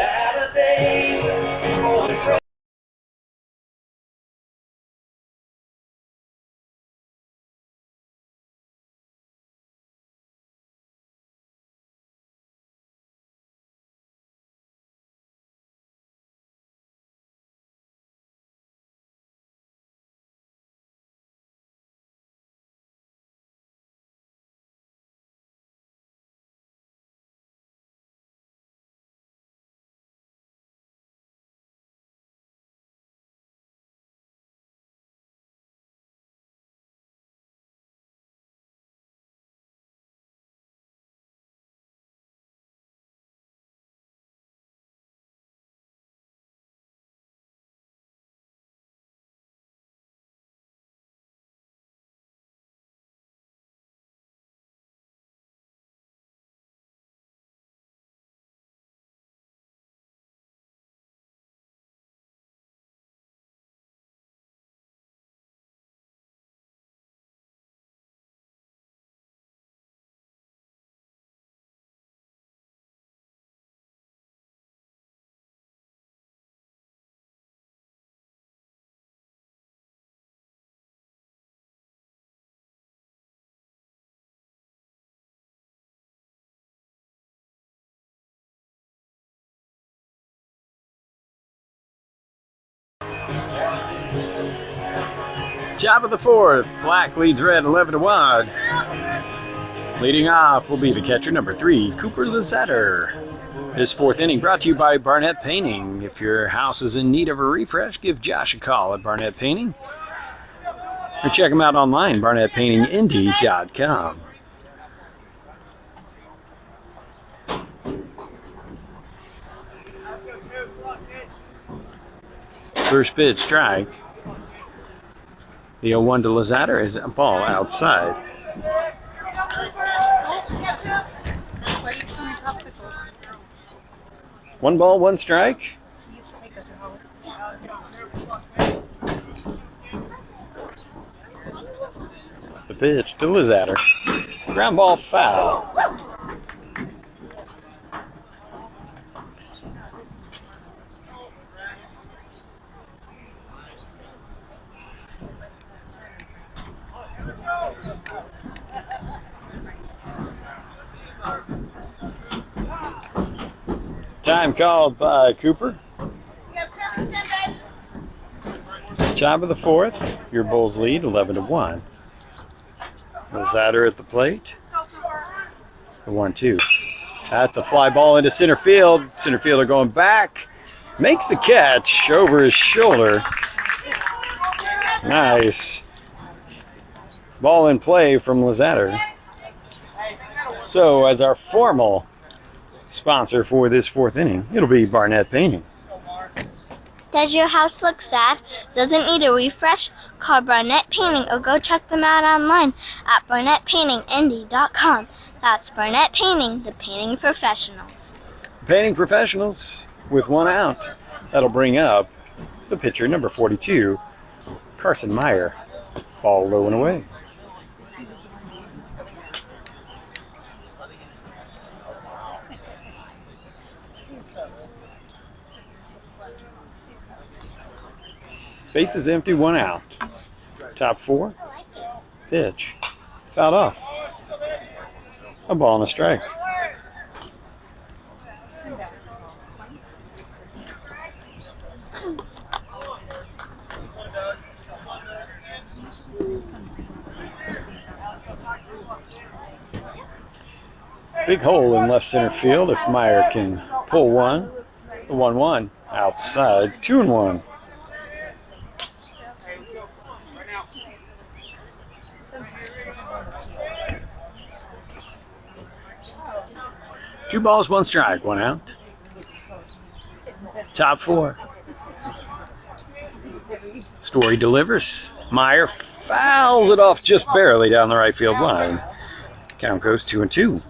[SPEAKER 1] Top of the 4th, Black leads red 11-1. Leading off will be the catcher, number 3, Cooper Lizatter. This 4th inning brought to you by Barnett Painting. If your house is in need of a refresh, give Josh a call at Barnett Painting. Or check them out online, barnettpaintingindy.com. First pitch, strike. The 0-1 to Lizatter is a ball outside. One ball, 1 strike. The pitch to Lizatter. Ground ball, foul. Time called by Cooper. Top of the 4th, your Bulls lead 11-1. Lizatter at the plate. The 1-2. That's a fly ball into center field. Center fielder going back. Makes the catch over his shoulder. Nice. Ball in play from Lizatter. So as our formal sponsor for this fourth inning, it'll be Barnett Painting.
[SPEAKER 3] Does your house look sad? Doesn't need a refresh? Call Barnett Painting or go check them out online at barnettpaintingindy.com. That's Barnett Painting, the painting professionals.
[SPEAKER 1] Painting professionals with one out. That'll bring up the pitcher, number 42, Carson Meyer. Ball low and away. Base is empty, one out. Top 4. Pitch. Fouled off. A ball and a strike. Big hole in left center field if Meyer can pull one. The 1-1 outside, 2-1. Two balls, one strike, one out. Top 4. Story delivers. Meyer fouls it off just barely down the right field line. Count goes 2-2.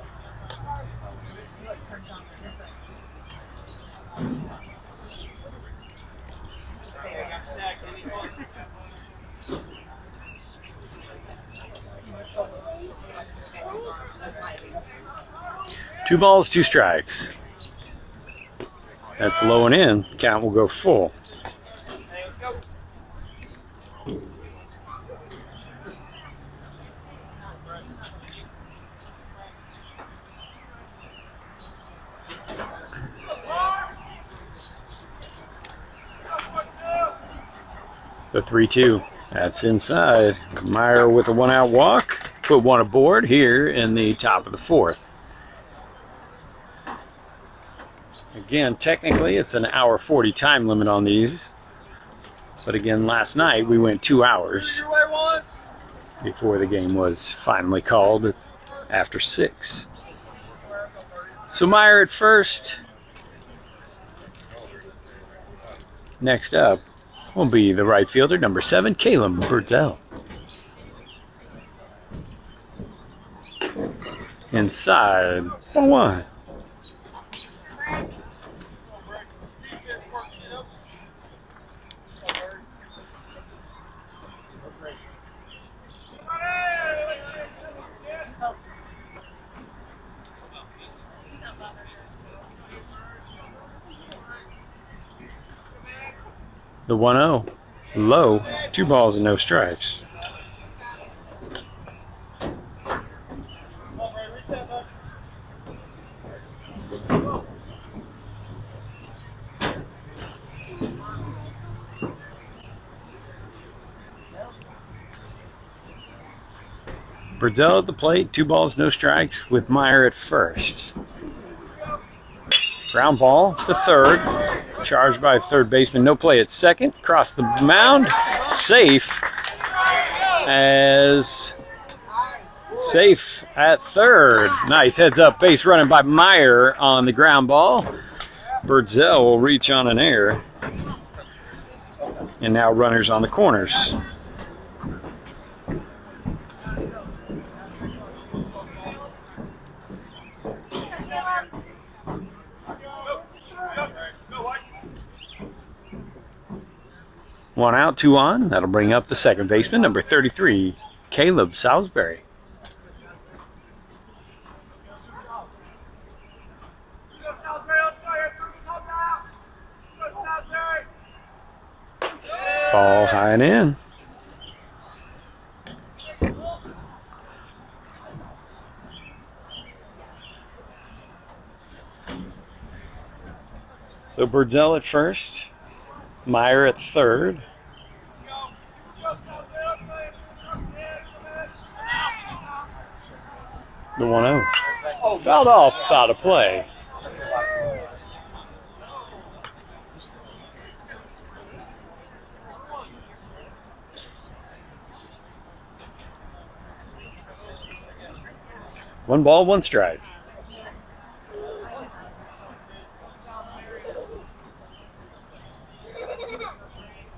[SPEAKER 1] Two balls, two strikes. That's low and in. Count will go full. The 3-2. That's inside. Meyer with a one-out walk. Put one aboard here in the top of the 4th. Again, technically, it's an hour 40 time limit on these. But again, last night we went 2 hours before the game was finally called after 6. So Meyer at first. Next up will be the right fielder, number 7, Caleb Birdsell. Inside, 1-1. The 1-0, low, 2 balls and no strikes. Birdsell at the plate, 2 balls, no strikes with Meyer at first. Ground ball to third. Charged by third baseman. No play at second. Across the mound. Safe at third. Nice heads up base running by Meyer on the ground ball. Birdsell will reach on an error. And now runners on the corners. One out, 2 on. That'll bring up the second baseman, number 33, Caleb Salisbury. Ball high and in. So Birdsell at first. Meyer at third. The 1-0. Fouled off, out of play. One ball, one strike.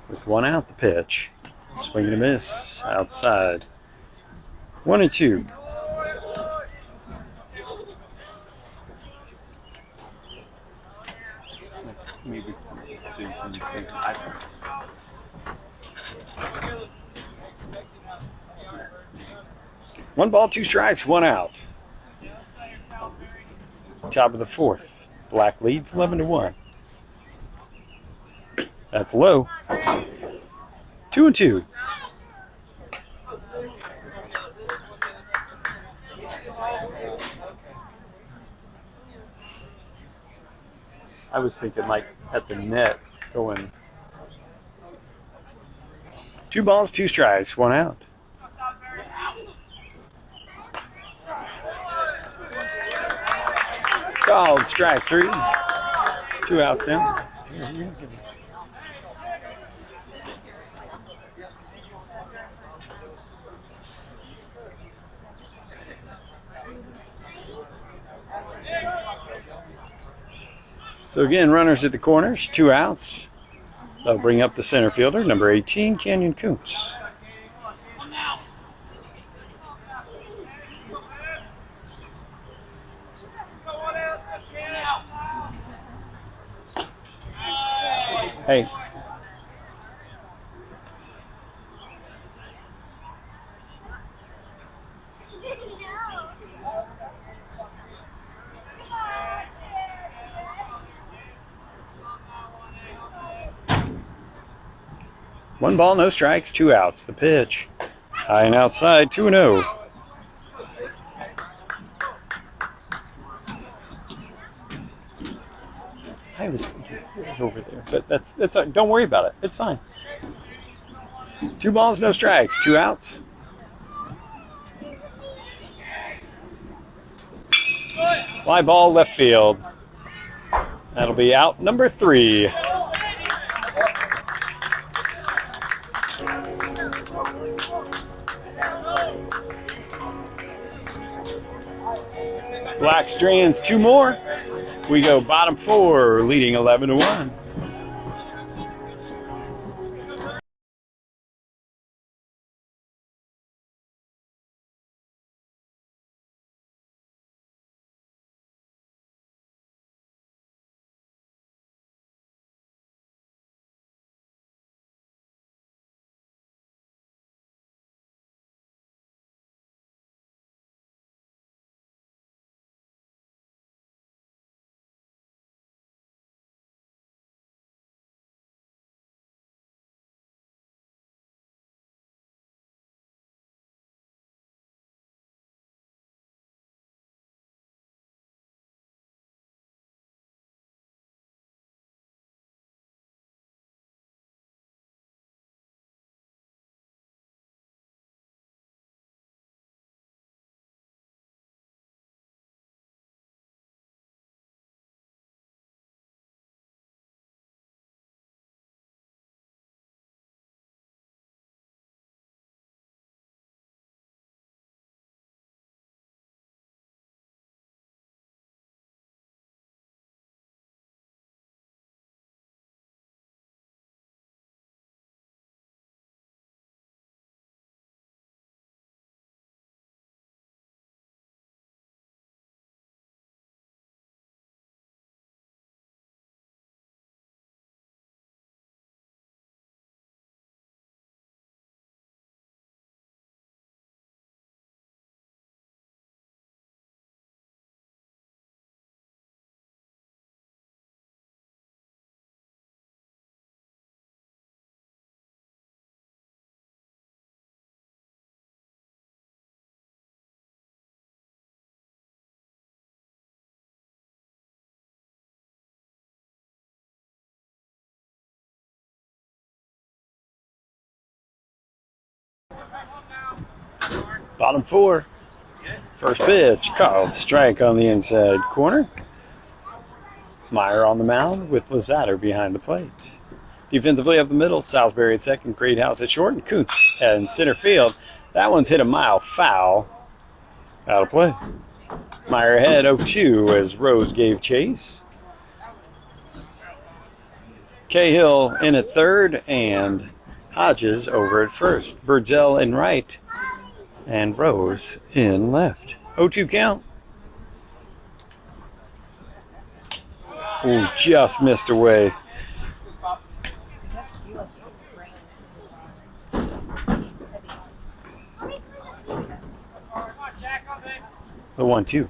[SPEAKER 1] With one out, the pitch. Swing and a miss, outside. 1-2.
[SPEAKER 2] Maybe.
[SPEAKER 1] One ball, two strikes, one out. Top of the fourth. Black leads 11-1. That's low. 2-2. I was thinking like at the net going. 2 balls, 2 strikes, 1 out. Called strike 3. 2 outs now. So again, runners at the corners, 2 outs. They'll bring up the center fielder, number 18, Canyon Koontz. Hey. One ball, no strikes, 2 outs. The pitch. High and outside, 2-0. I was thinking over there, but that's don't worry about it. It's fine. 2 balls, no strikes, 2 outs. Fly ball, left field. That'll be out number 3. Black strands 2 more. We go bottom 4, leading 11-1. Bottom 4. First pitch called strike on the inside corner. Meyer on the mound with Lozatter behind the plate. Defensively up the middle, Salisbury at second, Greathouse at short, and Kuntz in center field. That one's hit a mile foul. Out of play. Meyer ahead 0-2 as Rose gave chase. Cahill in at third and Hodges over at first. Birdsell in right and Rose in left. 0-2 count. Ooh, just missed away. The 1-2.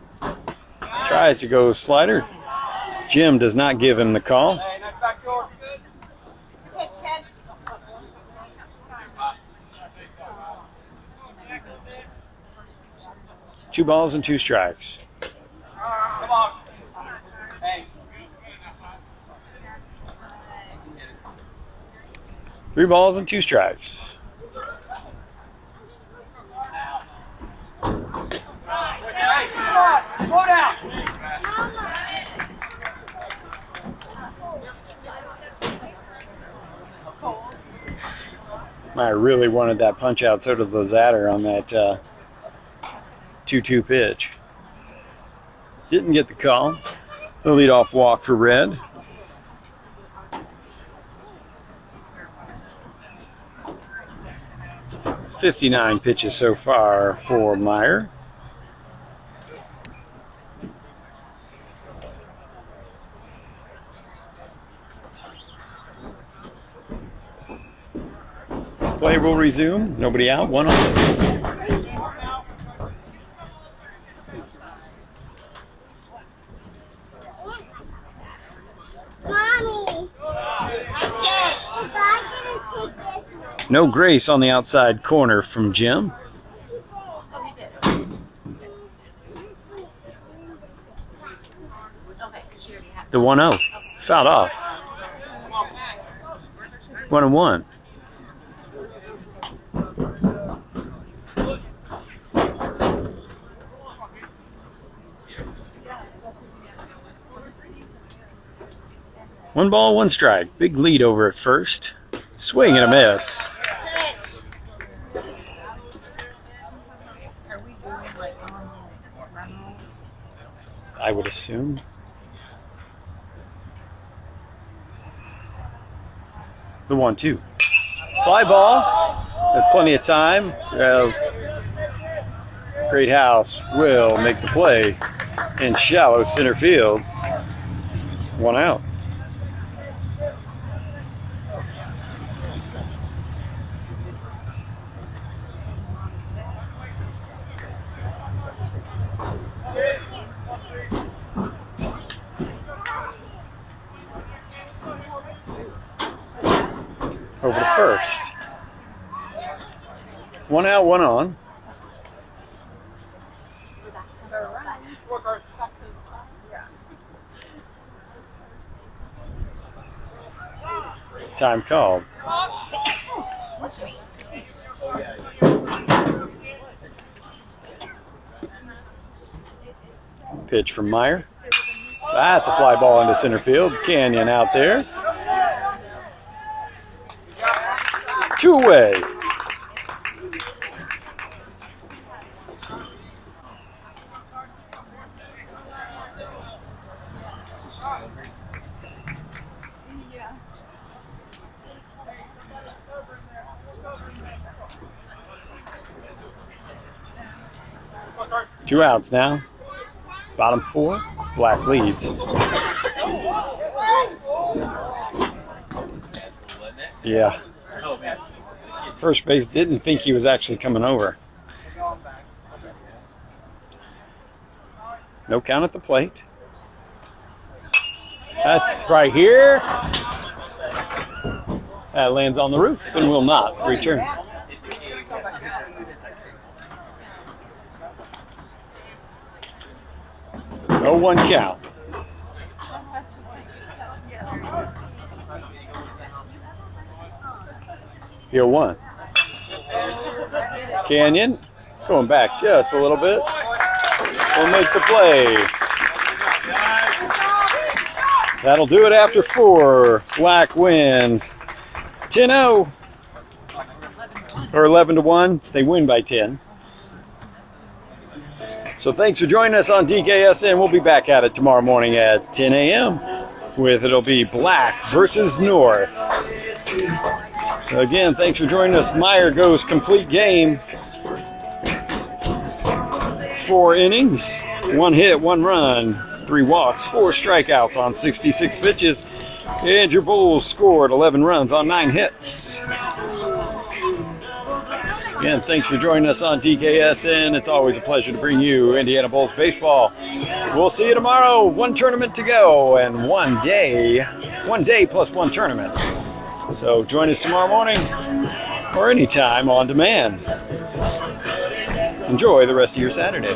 [SPEAKER 1] Tries to go slider. Jim does not give him the call. Two balls and two strikes.
[SPEAKER 4] Come on. Hey.
[SPEAKER 1] 3 balls and 2 strikes. I really wanted that punch out, so does Lozatter on that 2-2 pitch. Didn't get the call. The leadoff walk for Red. .59 pitches so far for Meyer. Play will resume. Nobody out. 1 on. No Grace on the outside corner from Jim. The 1-0. Fouled off. 1-1. One ball, one strike. Big lead over at first. Swing and a miss. I would assume. The 1-2. Fly ball. With plenty of time. Greathouse will make the play in shallow center field. 1 out. Over to first. 1 out, 1 on. Time called. Pitch from Meyer. That's a fly ball into center field. Canyon out there. 2 away. Two outs now. Bottom 4. Black leads. Yeah. First base didn't think he was actually coming over. No count at the plate. That's right here. That lands on the roof and will not return. No 1 count. Here 1. Canyon going back just a little bit. will make the play. That'll do it after 4. Black wins 10-0 or 11-1. They win by 10. So thanks for joining us on DKSN. We'll be back at it tomorrow morning at 10 a.m. It'll be Black versus North. So again, thanks for joining us. Meyer goes complete game. 4 innings, 1 hit, 1 run, 3 walks, 4 strikeouts on 66 pitches. And your Bulls scored 11 runs on 9 hits. Again, thanks for joining us on DKSN. It's always a pleasure to bring you Indiana Bulls baseball. We'll see you tomorrow. 1 tournament to go and 1 day. 1 day plus 1 tournament. So join us tomorrow morning or anytime on demand. Enjoy the rest of your Saturday.